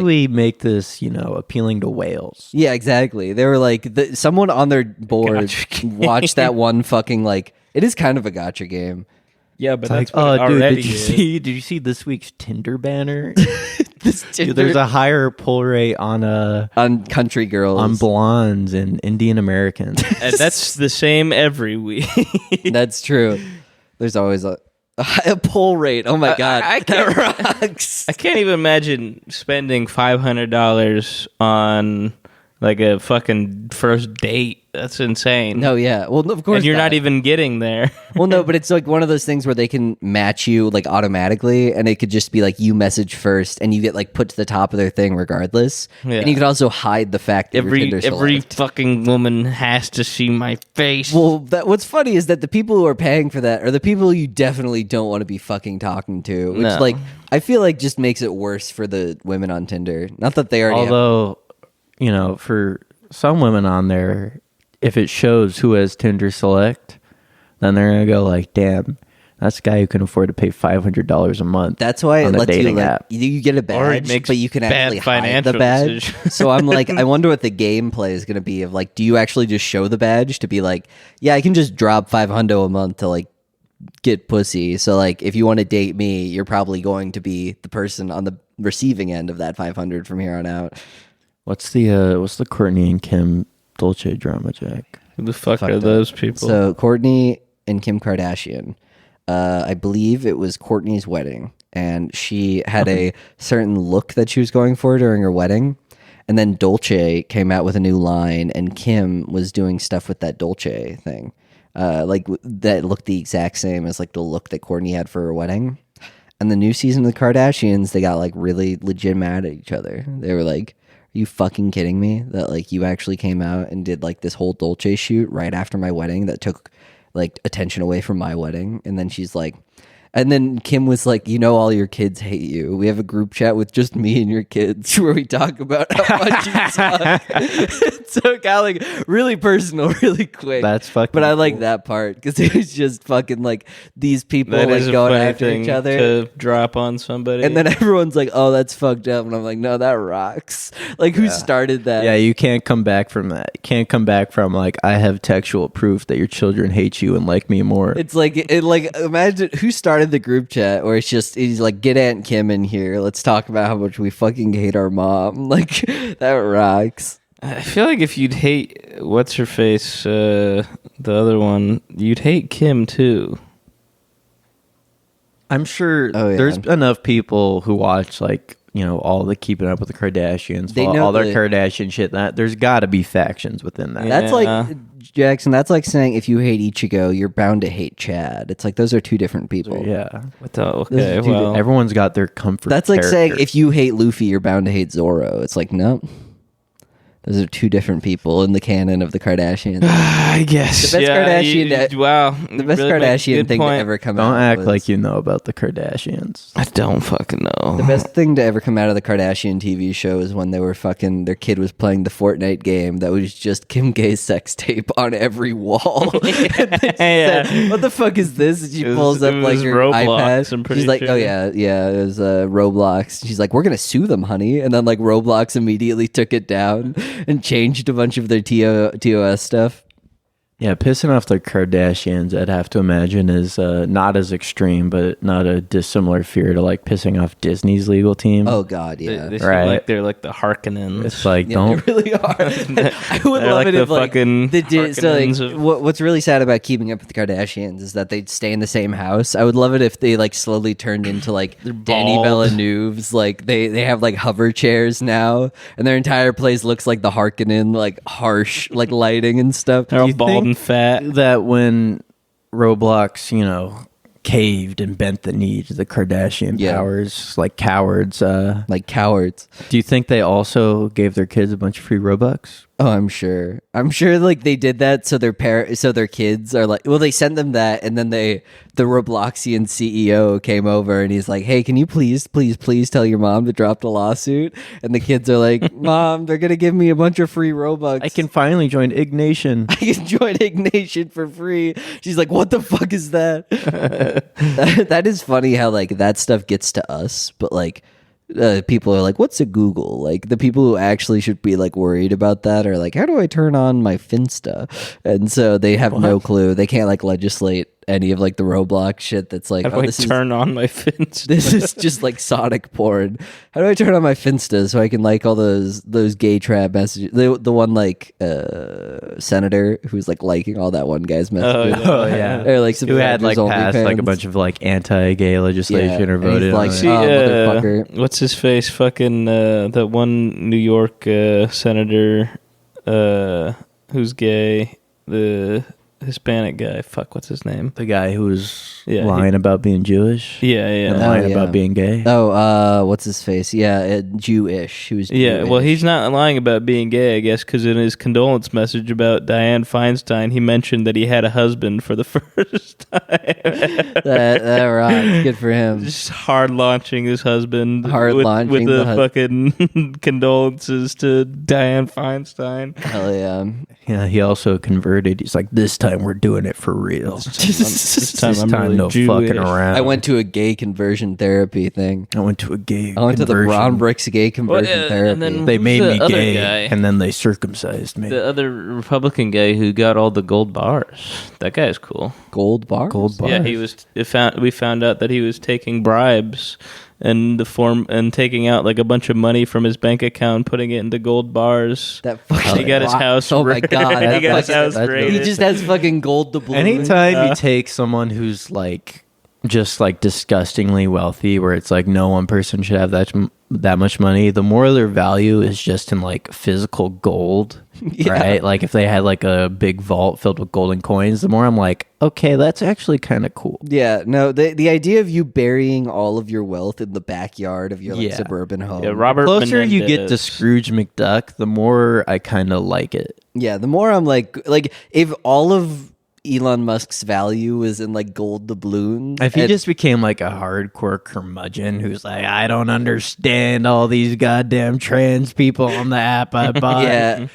we make this, appealing to whales? Yeah, exactly. They were like, someone on their board watched that one fucking like. It is kind of a gotcha game. Yeah, but that's what it already did you see this week's Tinder banner? Dude, there's a higher pull rate on country girls, on blondes and Indian Americans. And that's the same every week. That's true. There's always a pull rate. Oh my god, that rocks. I can't even imagine spending $500 on like a fucking first date. That's insane. No, yeah. Well, of course. And you're not even getting there. Well, no, but it's like one of those things where they can match you like automatically, and it could just be like you message first, and you get like put to the top of their thing regardless. Yeah. And you can also hide the fact that every fucking woman has to see my face. Well, what's funny is that the people who are paying for that are the people you definitely don't want to be fucking talking to, which like I feel like just makes it worse for the women on Tinder. Not that they already. Although, for some women on there, if it shows who has Tinder Select, then they're gonna go like, "Damn, that's a guy who can afford to pay $500 a month." That's why it lets you app. You get a badge, but you can actually hide the badge. So I'm like, I wonder what the gameplay is gonna be of like, do you actually just show the badge to be like, yeah, I can just drop $500 a month to like get pussy. So like, if you want to date me, you're probably going to be the person on the receiving end of that 500 from here on out. What's the Courtney and Kim Dolce drama, Jack? Who the fuck are those people? So Courtney and Kim Kardashian. I believe it was Courtney's wedding, and she had a certain look that she was going for during her wedding. And then Dolce came out with a new line, and Kim was doing stuff with that Dolce thing. That looked the exact same as like the look that Courtney had for her wedding. And the new season of the Kardashians, they got like really legit mad at each other. They were like, are you fucking kidding me that like you actually came out and did like this whole Dolce shoot right after my wedding that took like attention away from my wedding? And then she's like, And then Kim was like, all your kids hate you. We have a group chat with just me and your kids where we talk about how much you suck. So it got like really personal really quick. That's fucking But I like cool. that part because it was just fucking like these people That like is a going funny after thing each other. to drop on somebody. And then everyone's like, oh, that's fucked up. And I'm like, no, that rocks. Like, who started that? Yeah, you can't come back from that. You can't come back from like, I have textual proof that your children hate you and like me more. It's like, imagine who started the group chat where he's like, get Aunt Kim in here. Let's talk about how much we fucking hate our mom. Like, that rocks. I feel like if you'd hate what's her face, the other one, you'd hate Kim too. I'm sure there's enough people who watch like, all the Keeping Up with the Kardashians, all their Kardashian shit. That there's got to be factions within that. That's like, Jackson, that's like saying if you hate Ichigo, you're bound to hate Chad. It's like those are two different people. Yeah. Okay, well, everyone's got their comfort. That's like character. saying if you hate Luffy, you're bound to hate Zoro. It's like, no. Those are two different people in the canon of the Kardashians. I guess. The best Kardashian. Wow. The best Kardashian thing to ever come out. Don't act like you know about the Kardashians. I don't fucking know. The best thing to ever come out of the Kardashian TV show is when they were fucking, their kid was playing the Fortnite game that was just Kim K's sex tape on every wall. Said, what the fuck is this? And she pulls up like her Roblox, iPad. I'm pretty She's like, sure. oh yeah, it was Roblox. She's like, we're gonna sue them, honey. And then like Roblox immediately took it down and changed a bunch of their TOS stuff. Yeah, pissing off the Kardashians, I'd have to imagine, is not as extreme, but not a dissimilar fear to like pissing off Disney's legal team. Oh God, yeah, They seem like they're like the Harkinons. It's like they really are. I would love like it the if like fucking so like what's really sad about Keeping Up with the Kardashians is that they'd stay in the same house. I would love it if they like slowly turned into like Danny Villeneuve's, like they have like hover chairs now, and their entire place looks like the Harkonnen, like harsh like lighting and stuff. They're all bald and fat. That when Roblox, caved and bent the knee to the Kardashian powers, like cowards. Like cowards. Do you think they also gave their kids a bunch of free Robux? Oh, I'm sure. Like they did that so their kids are like, well, they sent them that, and then the Robloxian CEO came over and he's like, hey, can you please tell your mom to drop the lawsuit? And the kids are like, Mom, they're gonna give me a bunch of free Robux. I can finally join Ignation. I can join Ignation for free. She's like, what the fuck is that? That is funny how like that stuff gets to us, but like people are like, what's a Google? Like the people who actually should be like worried about that are like, how do I turn on my Finsta? And so they have no clue. They can't like legislate any of like the Roblox shit that's like, how do I turn on my Finsta? This is just like Sonic porn. How do I turn on my Finsta so I can like all those gay trap messages? The one like senator who's like liking all that one guy's messages. Oh yeah, or like some who had like passed fans. like a bunch of like anti-gay legislation or and he's voted like, on it. motherfucker. What's his face? Fucking that one New York senator who's gay, the Hispanic guy. Fuck, what's his name? The guy who was lying about being Jewish. Yeah. And lying about being gay. Oh, what's his face? Yeah, Jewish. He was Jewish. Yeah, well, he's not lying about being gay, I guess, because in his condolence message about Dianne Feinstein, he mentioned that he had a husband for the first time. that rocks. Good for him. Just hard launching his husband. Launching with the fucking condolences to Dianne Feinstein. Hell yeah. Yeah, he also converted. He's like, this time we're doing it for real. This time I'm really no Jewish. fucking around. I went to a gay conversion therapy thing. I went to the Ron Bricks gay conversion therapy. And then They made me gay, guy? and then they circumcised me. The other Republican guy who got all the gold bars. That guy's cool. Gold bars? Gold bars. Yeah, we found out that he was taking bribes and taking out like a bunch of money from his bank account and putting it into gold bars. That fucking he got his house. Oh my god! He got his house raided. He just has fucking gold doubloons. Anytime you take someone who's like just like disgustingly wealthy, where it's like no one person should have that much money, the more their value is just in like physical gold, right? Like if they had like a big vault filled with golden coins, the more I'm like, okay, that's actually kind of cool. Yeah, no, the idea of you burying all of your wealth in the backyard of your like suburban home. Yeah, Robert. The closer Menendez. you get to Scrooge McDuck, the more I kind of like it. Yeah, the more I'm like if all of Elon Musk's value was in like gold doubloons. If he just became like a hardcore curmudgeon who's like, I don't understand all these goddamn trans people on the app I bought. Yeah.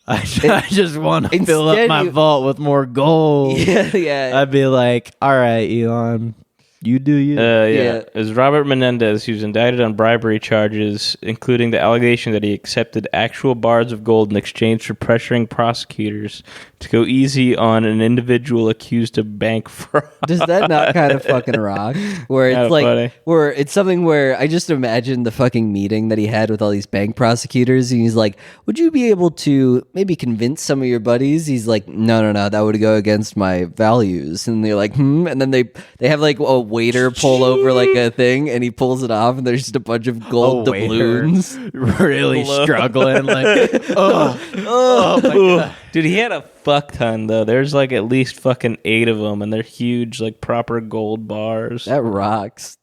I just want to fill up my vault with more gold. Yeah. I'd be like, all right, Elon, you do you. It was Robert Menendez, who's indicted on bribery charges, including the allegation that he accepted actual bars of gold in exchange for pressuring prosecutors to go easy on an individual accused of bank fraud. Does that not kind of fucking rock? Where it's Kinda like, funny. where it's something where I just imagine the fucking meeting that he had with all these bank prosecutors, and he's like, "Would you be able to maybe convince some of your buddies?" He's like, "No, that would go against my values." And they're like, and then they have like a waiter pull over like a thing, and he pulls it off, and there's just a bunch of gold doubloons. Really struggling, like, oh my God. Dude, he had a fuck ton, though. There's like at least fucking 8 of them, and they're huge, like proper gold bars. That rocks.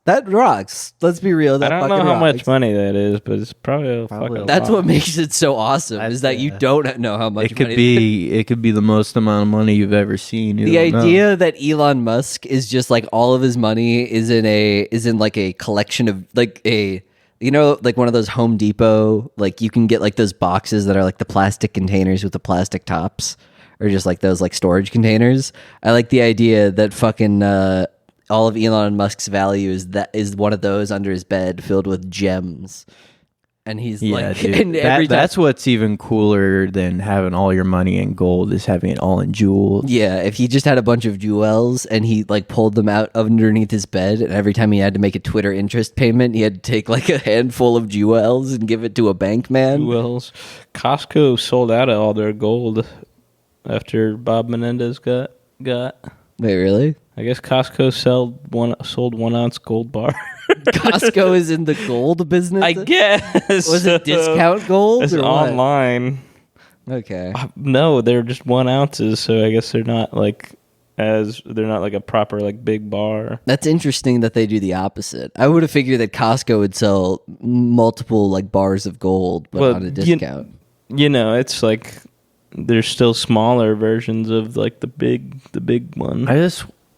Let's be real. That I don't know how much money that is, but it's probably a fucking That's lot. what makes it so awesome, is that you don't know how much It could money be the most amount of money you've ever seen. The idea that Elon Musk is just like all of his money is in like a collection of like a, you know, like one of those Home Depot, like you can get like those boxes that are like the plastic containers with the plastic tops, or just like those like storage containers. I like the idea that fucking all of Elon Musk's value is one of those under his bed filled with gems. And he's like, dude, and every time, that's what's even cooler than having all your money in gold, is having it all in jewels. yeah, if he just had a bunch of jewels and he like pulled them out underneath his bed, and every time he had to make a Twitter interest payment, he had to take like a handful of jewels and give it to a bank man. Jewels. Costco sold out of all their gold after Bob Menendez got. Wait, really? I guess Costco sold 1 ounce gold bar. Costco is in the gold business? I guess. Was it discount gold It's or what? online. Okay. No, they're just 1 ounces, so I guess they're not like a proper like big bar. That's interesting that they do the opposite. I would have figured that Costco would sell multiple like bars of gold, but on a discount. You know, it's like there's still smaller versions of like the big one.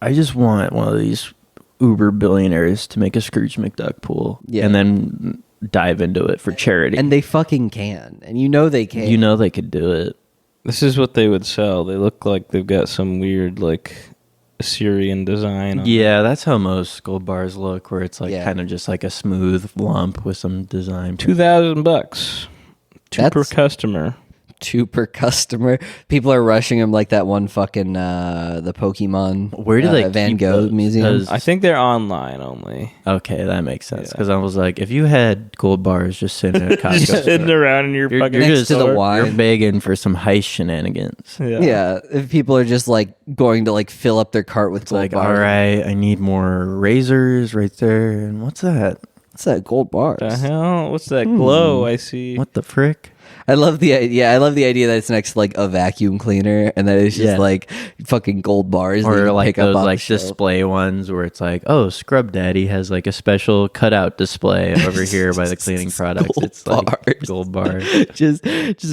I just want one of these uber billionaires to make a Scrooge McDuck pool, and then dive into it for charity. And they fucking can. And you know they can. You know they could do it. This is what they would sell. They look like they've got some weird like Assyrian design on Yeah, that's how most gold bars look, where it's like kind of just like a smooth lump with some design. $2,000. Two per customer. 2 per customer. People are rushing them like that one fucking the Pokemon. Where do they Van keep Gogh those? museum? I think they're online only. Okay, that makes sense. Because I was like, if you had gold bars just sitting at a Costco, Just sitting around in your fucking next to the wine. You're begging for some heist shenanigans. Yeah, if people are just like going to like fill up their cart with gold Like, bars. all right, I need more razors right there. And what's that? What's that gold bars? The hell? What's that glow I see? What the frick? I love the idea. I love the idea that it's next to like a vacuum cleaner, and that it's just like fucking gold bars, that you Or can like pick up those off the like shelf. display ones where it's like, oh, Scrub Daddy has like a special cutout display over here by the cleaning products. Gold It's like bars. gold bars. just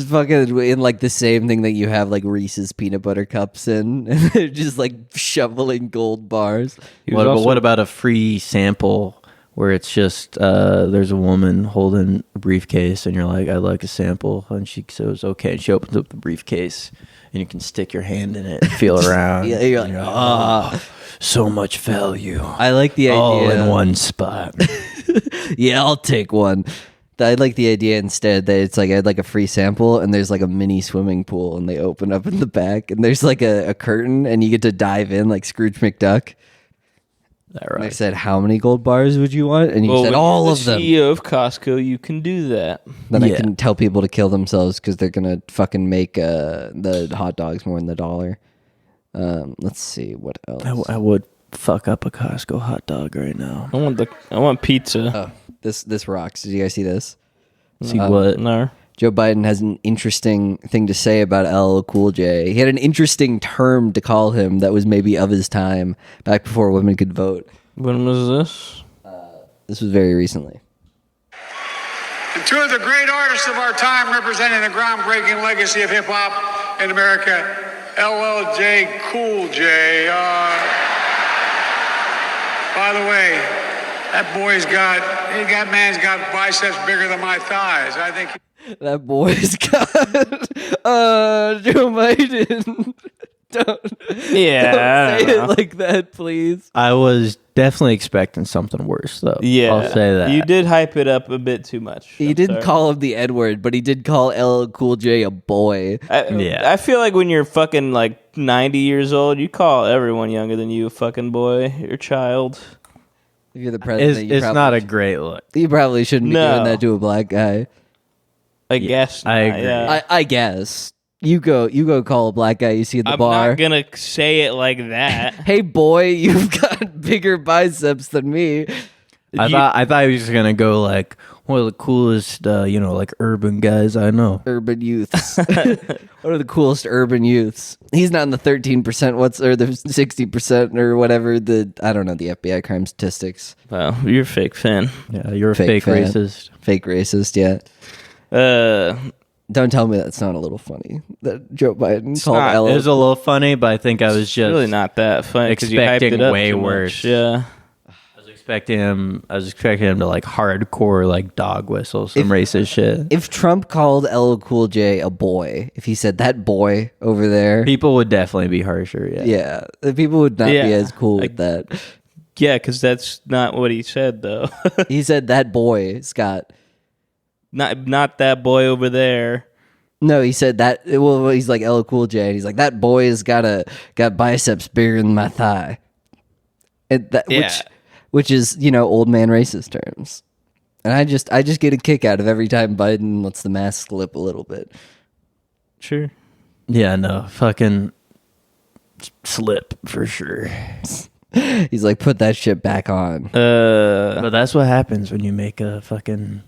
fucking in like the same thing that you have like Reese's peanut butter cups in, and they're just like shoveling gold bars. What about a free sample where it's just there's a woman holding a briefcase and you're like, I'd like a sample, and she says okay, and she opens up the briefcase and you can stick your hand in it and feel around. Yeah, you're like, oh, so much value. I like the idea. All in one spot. Yeah, I'll take one. I like the idea instead that it's like I had like a free sample, and there's like a mini swimming pool, and they open up in the back, and there's like a curtain, and you get to dive in like Scrooge McDuck. And I said, how many gold bars would you want? And you said all of them. CEO of Costco, you can do that. Then I can tell people to kill themselves because they're gonna fucking make the hot dogs more than $1. Let's see what else. I would fuck up a Costco hot dog right now. I want pizza. This rocks. Did you guys see this? See what? No. Joe Biden has an interesting thing to say about LL Cool J. He had an interesting term to call him that was maybe of his time, back before women could vote. When was this? This was very recently. And 2 of the great artists of our time representing the groundbreaking legacy of hip-hop in America, LLJ Cool J. By the way, that man's got biceps bigger than my thighs. I think that boy's got Joe Biden. Don't say it like that, please. I was definitely expecting something worse, though. Yeah, I'll say that. You did hype it up a bit too much. He didn't call him the N-word, but he did call LL Cool J a boy. I feel like when you're fucking like 90 years old, you call everyone younger than you a fucking boy or child. If you're the president, it's not a great look. You probably shouldn't be doing that to a black guy. I guess. I agree. Yeah. I guess. You go call a black guy you see at the bar. I'm not gonna say it like that. Hey boy, you've got bigger biceps than me. I thought he was just gonna go like one of the coolest, like urban guys I know. Urban youths. What are the coolest urban youths? He's not in the 13%. Or the 60% or whatever? I don't know the FBI crime statistics. Well, you're a fake fan. Yeah, you're a fake fan. racist. Fake racist. Yeah. Don't tell me that's not a little funny that Joe Biden called LL. It was a little funny, but I think I was just really not that funny. Expecting way Much. worse. Yeah. I was expecting him to like hardcore like dog whistle some racist shit. If Trump called LL Cool J a boy, if he said that boy over there, People would definitely be harsher. yeah, the people would not be as cool with that. Yeah, because that's not what he said, though. He said that boy, Scott. Not that boy over there. No, he said that. Well, he's like LL Cool J. And he's like, that boy has got biceps bigger than my thigh. And which is old man racist terms. And I just get a kick out of every time Biden lets the mask slip a little bit. Sure. Yeah, no, fucking slip for sure. He's like, put that shit back on. But that's what happens when you make a fucking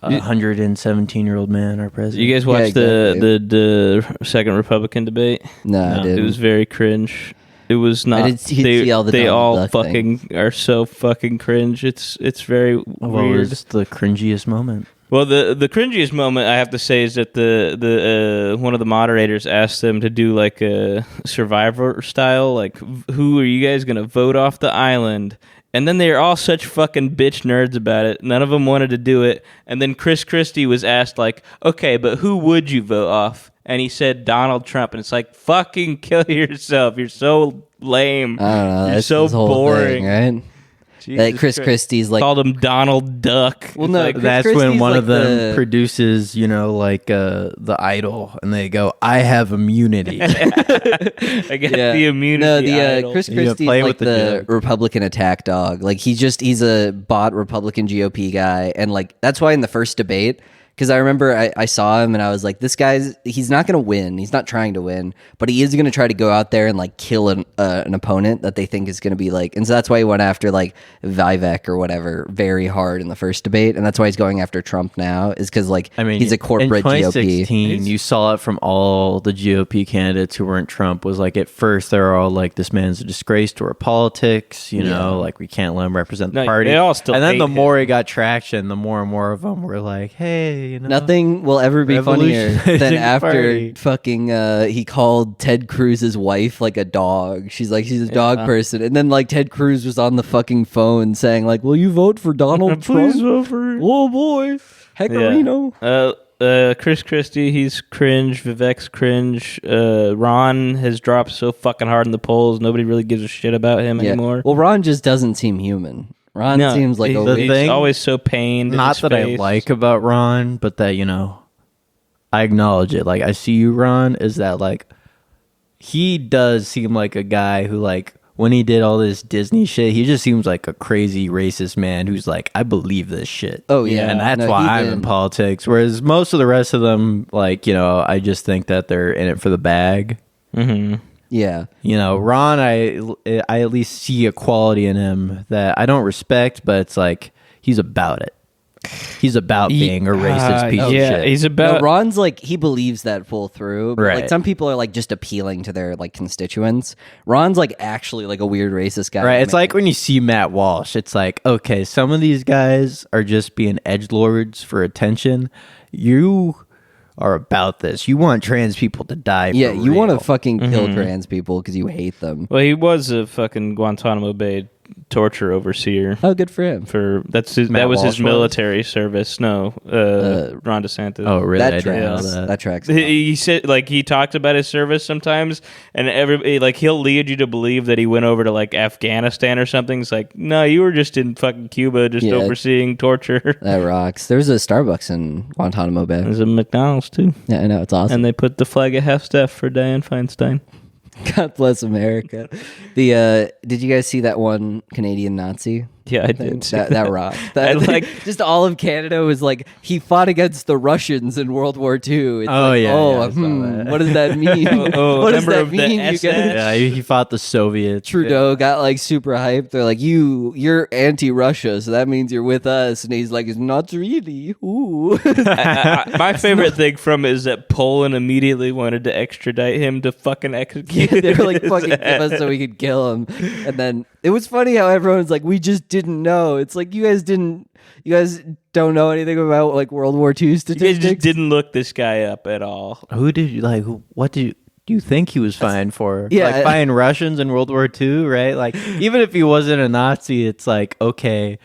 117-year-old man our president. You guys watched the second Republican debate? No, I didn't. It was very cringe. It was not. I did see all the they Donald all Duck fucking thing. are so fucking cringe. It's very weird. Was the cringiest moment? Well, the cringiest moment I have to say is that the one of the moderators asked them to do like a Survivor style, like who are you guys gonna vote off the island? And then they are all such fucking bitch nerds about it. None of them wanted to do it. And then Chris Christie was asked like, okay, but who would you vote off? And he said Donald Trump. And it's like, fucking kill yourself. You're so lame. I don't know. You're so boring. Thing, right? Like Chris Christie's like called him Donald Duck. Well, no, like, that's when one of them produces, the idol, and they go, "I have immunity." I get the immunity. No, the idol. Chris Christie's like the Republican attack dog. Like he's a bot Republican GOP guy, and like that's why in the first debate. Because I remember I saw him and I was like, this he's not going to win. He's not trying to win, but he is going to try to go out there and like kill an opponent that they think is going to be like, and so that's why he went after like Vivek or whatever very hard in the first debate. And that's why he's going after Trump now is because like, he's a corporate in 2016, you saw it from all the GOP candidates who weren't Trump was like, at first they're all like, this man's a disgrace to our politics, like we can't let him represent the party. They all still and then the hate more he got traction, the more and more of them were like, hey, nothing will ever be funnier than after fucking he called Ted Cruz's wife like a dog. She's a dog person, and then like Ted Cruz was on the fucking phone saying like, "Will you vote for Donald Trump?" Please vote for him. Oh boy, Hectorino. Chris Christie, he's cringe. Vivek's cringe. Ron has dropped so fucking hard in the polls. Nobody really gives a shit about him anymore. Well, Ron just doesn't seem human. Ron seems like he's always so pained. Not that I like about Ron, but that I acknowledge it. Like I see you, Ron. Is that like he does seem like a guy who like when he did all this Disney shit, he just seems like a crazy racist man who's like, I believe this shit. Oh yeah, and that's why I'm in politics. Whereas most of the rest of them, like I just think that they're in it for the bag. Mm-hmm. Yeah. Ron, I at least see a quality in him that I don't respect, but it's like he's about it. He's about being a racist piece of shit. He's about... No, Ron's like, he believes that full through. But right. Like some people are like just appealing to their like constituents. Ron's like actually like a weird racist guy. Right. It's like when you see Matt Walsh, it's like, okay, some of these guys are just being edgelords for attention. You are about this. You want trans people to die. Yeah, you want to real. fucking kill trans people because you hate them. Well, he was a fucking Guantanamo Bay torture overseer. Oh, good for him. That was his military service. No, Ron DeSantis. Oh, really? That tracks. That tracks. He said, like, he talked about his service sometimes, and everybody, like, he'll lead you to believe that he went over to, like, Afghanistan or something. It's like, no, you were just in fucking Cuba, just overseeing torture. That rocks. There's a Starbucks in Guantanamo Bay. There's a McDonald's too. Yeah, I know, it's awesome. And they put the flag of half-staff for Dianne Feinstein. God bless America. Did you guys see that one Canadian Nazi? Yeah, I did. That rocked. That, just all of Canada was like, he fought against the Russians in World War II. It's what does that mean? What does that mean, you guys? Yeah, he fought the Soviets. Trudeau got like super hyped. They're like, you're anti-Russia, so that means you're with us. And he's like, it's not really. Ooh. My favorite thing from it is that Poland immediately wanted to extradite him to fucking execute. Yeah, they were like, fucking give us so we could kill him. And then it was funny how everyone's like, we just didn't know. It's like, you guys don't know anything about like World War II statistics. You guys just didn't look this guy up at all. Who did you like? What do you think he was fighting for? Yeah, like fighting Russians in World War II, right? Like, even if he wasn't a Nazi, it's like, okay,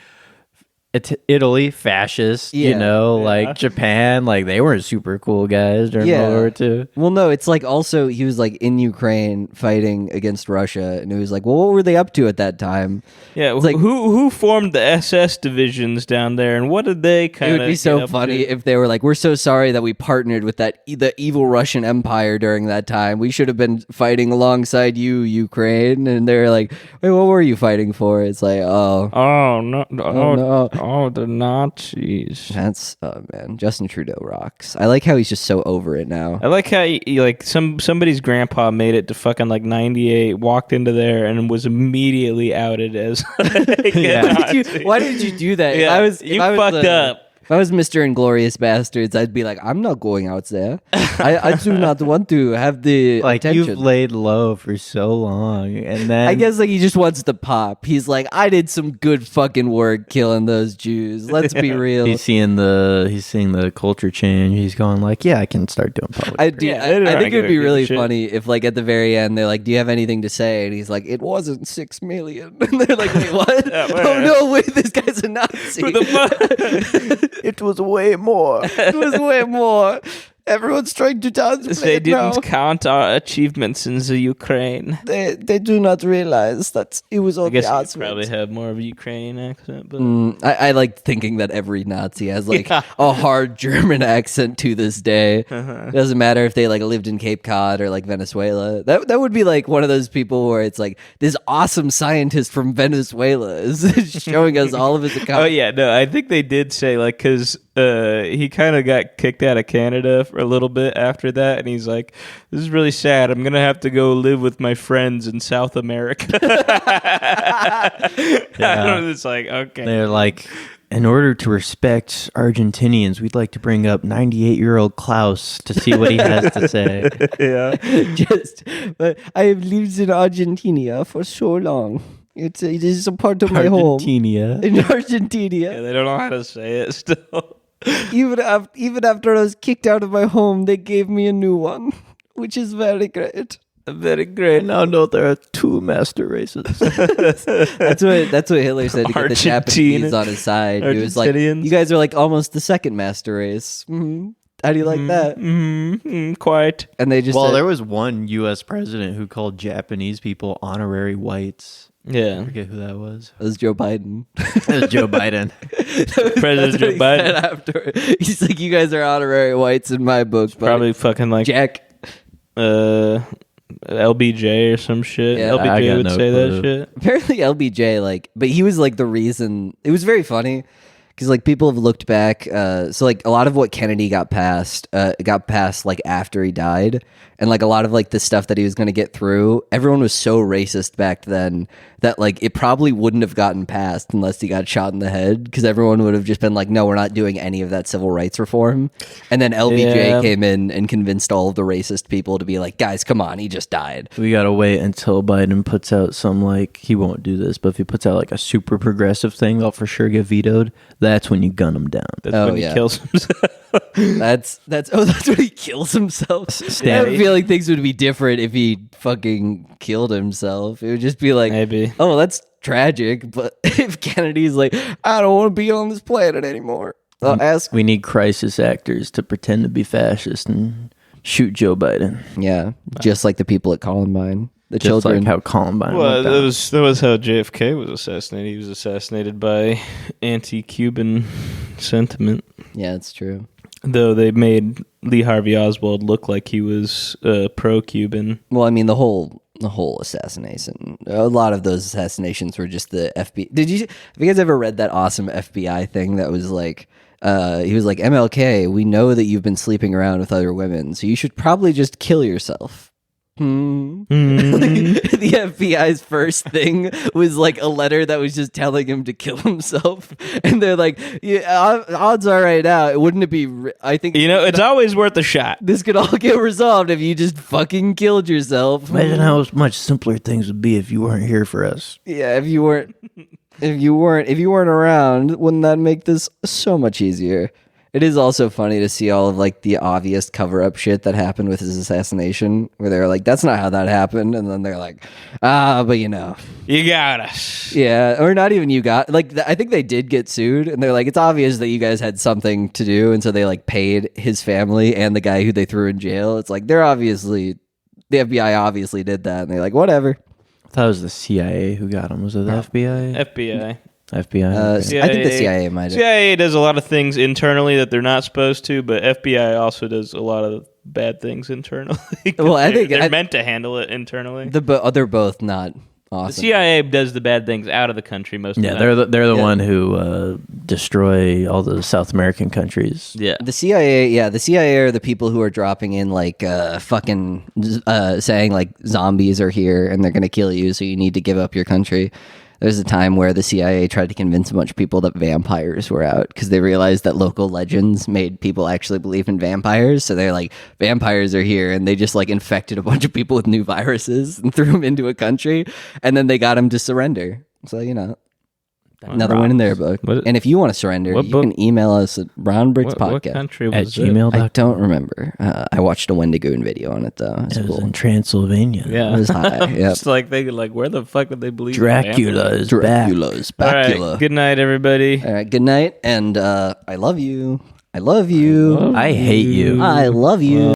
it's Italy, fascist, like Japan, like they weren't super cool guys during World War II. Well, no, it's like also he was like in Ukraine fighting against Russia, and it was like, well, what were they up to at that time? Yeah, it's like, who formed the SS divisions down there, and what did they kind of? It would be so funny if they were like, we're so sorry that we partnered with the evil Russian Empire during that time. We should have been fighting alongside you, Ukraine. And they're like, wait, what were you fighting for? It's like, no. Oh, the Nazis. That's man, Justin Trudeau rocks. I like how he's just so over it now. I like how he like somebody's grandpa made it to fucking like 98, walked into there and was immediately outed as like, why did you do that? Yeah, you fucked up. If I was Mr. Inglorious Bastards, I'd be like, I'm not going out there. I do not want to have the attention. You've laid low for so long, and then I guess like he just wants to pop. He's like, I did some good fucking work killing those Jews. Let's be real. He's seeing the culture change. He's going like, yeah, I can start doing public. I think it would be really funny if like at the very end they're like, do you have anything to say? And he's like, it wasn't 6 million. And they're like, wait, what? Oh no, wait, this guy's a Nazi. Who the fuck? It was way more. It was way more. Everyone's trying to downplay They it didn't now. count our achievements in the Ukraine. They do not realize that it was all I guess the you probably have more of a Ukrainian accent, but I like thinking that every Nazi has like a hard German accent to this day. It doesn't matter if they like lived in Cape Cod or like Venezuela. That would be like one of those people where it's like this awesome scientist from Venezuela is showing us all of his account. Oh yeah, no, I think they did say like because he kind of got kicked out of Canada for a little bit after that, and he's like, "This is really sad. I'm gonna have to go live with my friends in South America." It's like, okay, they're like, in order to respect Argentinians, we'd like to bring up 98-year-old Klaus to see what he has to say. But I have lived in Argentina for so long. It is a part of my home. In Argentina. Yeah, they don't know how to say it still. Even after I was kicked out of my home, they gave me a new one, which is very great. Very great. Now know there are two master races. That's what Hitler said to get the Japanese on his side. He was like, you guys are like almost the second master race. Mm-hmm. How do you like that? Quite. And they just there was one U.S. president who called Japanese people honorary whites. Yeah. I forget who that was. It was Joe Biden. It was Joe Biden. President Joe Biden. After. He's like, you guys are honorary whites in my book. Buddy. Probably fucking like Jack. LBJ or some shit. Yeah, LBJ would say that shit. Apparently LBJ, but he was like the reason. It was very funny. Because like people have looked back, so like a lot of what Kennedy got passed like after he died, and like a lot of like the stuff that he was going to get through. Everyone was so racist back then that like it probably wouldn't have gotten passed unless he got shot in the head. Because everyone would have just been like, no, we're not doing any of that civil rights reform. And then LBJ came in and convinced all of the racist people to be like, guys, come on, he just died. We gotta wait until Biden puts out some he won't do this, but if he puts out like a super progressive thing, they'll for sure get vetoed. That's when you gun him down. That's when he kills himself. That's when he kills himself. I have a feeling things would be different if he fucking killed himself. It would just be like, maybe. Oh, that's tragic. But if Kennedy's like, I don't want to be on this planet anymore, I'll ask. We need crisis actors to pretend to be fascist and shoot Joe Biden. Yeah, just like the people at Columbine. The just children. like how Columbine. Well, that was how JFK was assassinated. He was assassinated by anti-Cuban sentiment. Yeah, it's true. Though they made Lee Harvey Oswald look like he was pro-Cuban. Well, I mean, the whole assassination. A lot of those assassinations were just the FBI. Have you guys ever read that awesome FBI thing that was like, he was like, MLK, we know that you've been sleeping around with other women, so you should probably just kill yourself. The FBI's first thing was like a letter that was just telling him to kill himself, and they're like, yeah, odds are right now, wouldn't it be I think it's always worth a shot. This could all get resolved if you just fucking killed yourself. Imagine how much simpler things would be if you weren't here for us. Yeah, if you weren't around, wouldn't that make this so much easier? It is also funny to see all of like the obvious cover-up shit that happened with his assassination, where they're like, "That's not how that happened," and then they're like, but you got us." Yeah, or not even you got. Like, I think they did get sued, and they're like, "It's obvious that you guys had something to do," and so they like paid his family and the guy who they threw in jail. It's like the FBI obviously did that, and they're like, "Whatever." I thought it was the CIA who got him. Was it the FBI? FBI. I think the CIA might have. CIA does a lot of things internally that they're not supposed to, but FBI also does a lot of bad things internally. Well, I think they're meant to handle it internally. They're both not awesome. The CIA does the bad things out of the country most of the time. They're the one who destroy all the South American countries. Yeah. The CIA are the people who are dropping in like fucking saying like zombies are here and they're going to kill you, so you need to give up your country. There's a time where the CIA tried to convince a bunch of people that vampires were out because they realized that local legends made people actually believe in vampires. So they're like, vampires are here, and they just like infected a bunch of people with new viruses and threw them into a country, and then they got them to surrender. So, another win in their book. And if you want to surrender, you can email us at brownbrickspodcast. What country was at gmail.com. I don't remember. I watched a Wendigoon video on it, though. It was in Transylvania. Yeah. It was high. Yep. It's like, where the fuck did they believe Dracula is back. All right, good night, everybody. All right, good night, and I love you. I love you. I hate you. I love you.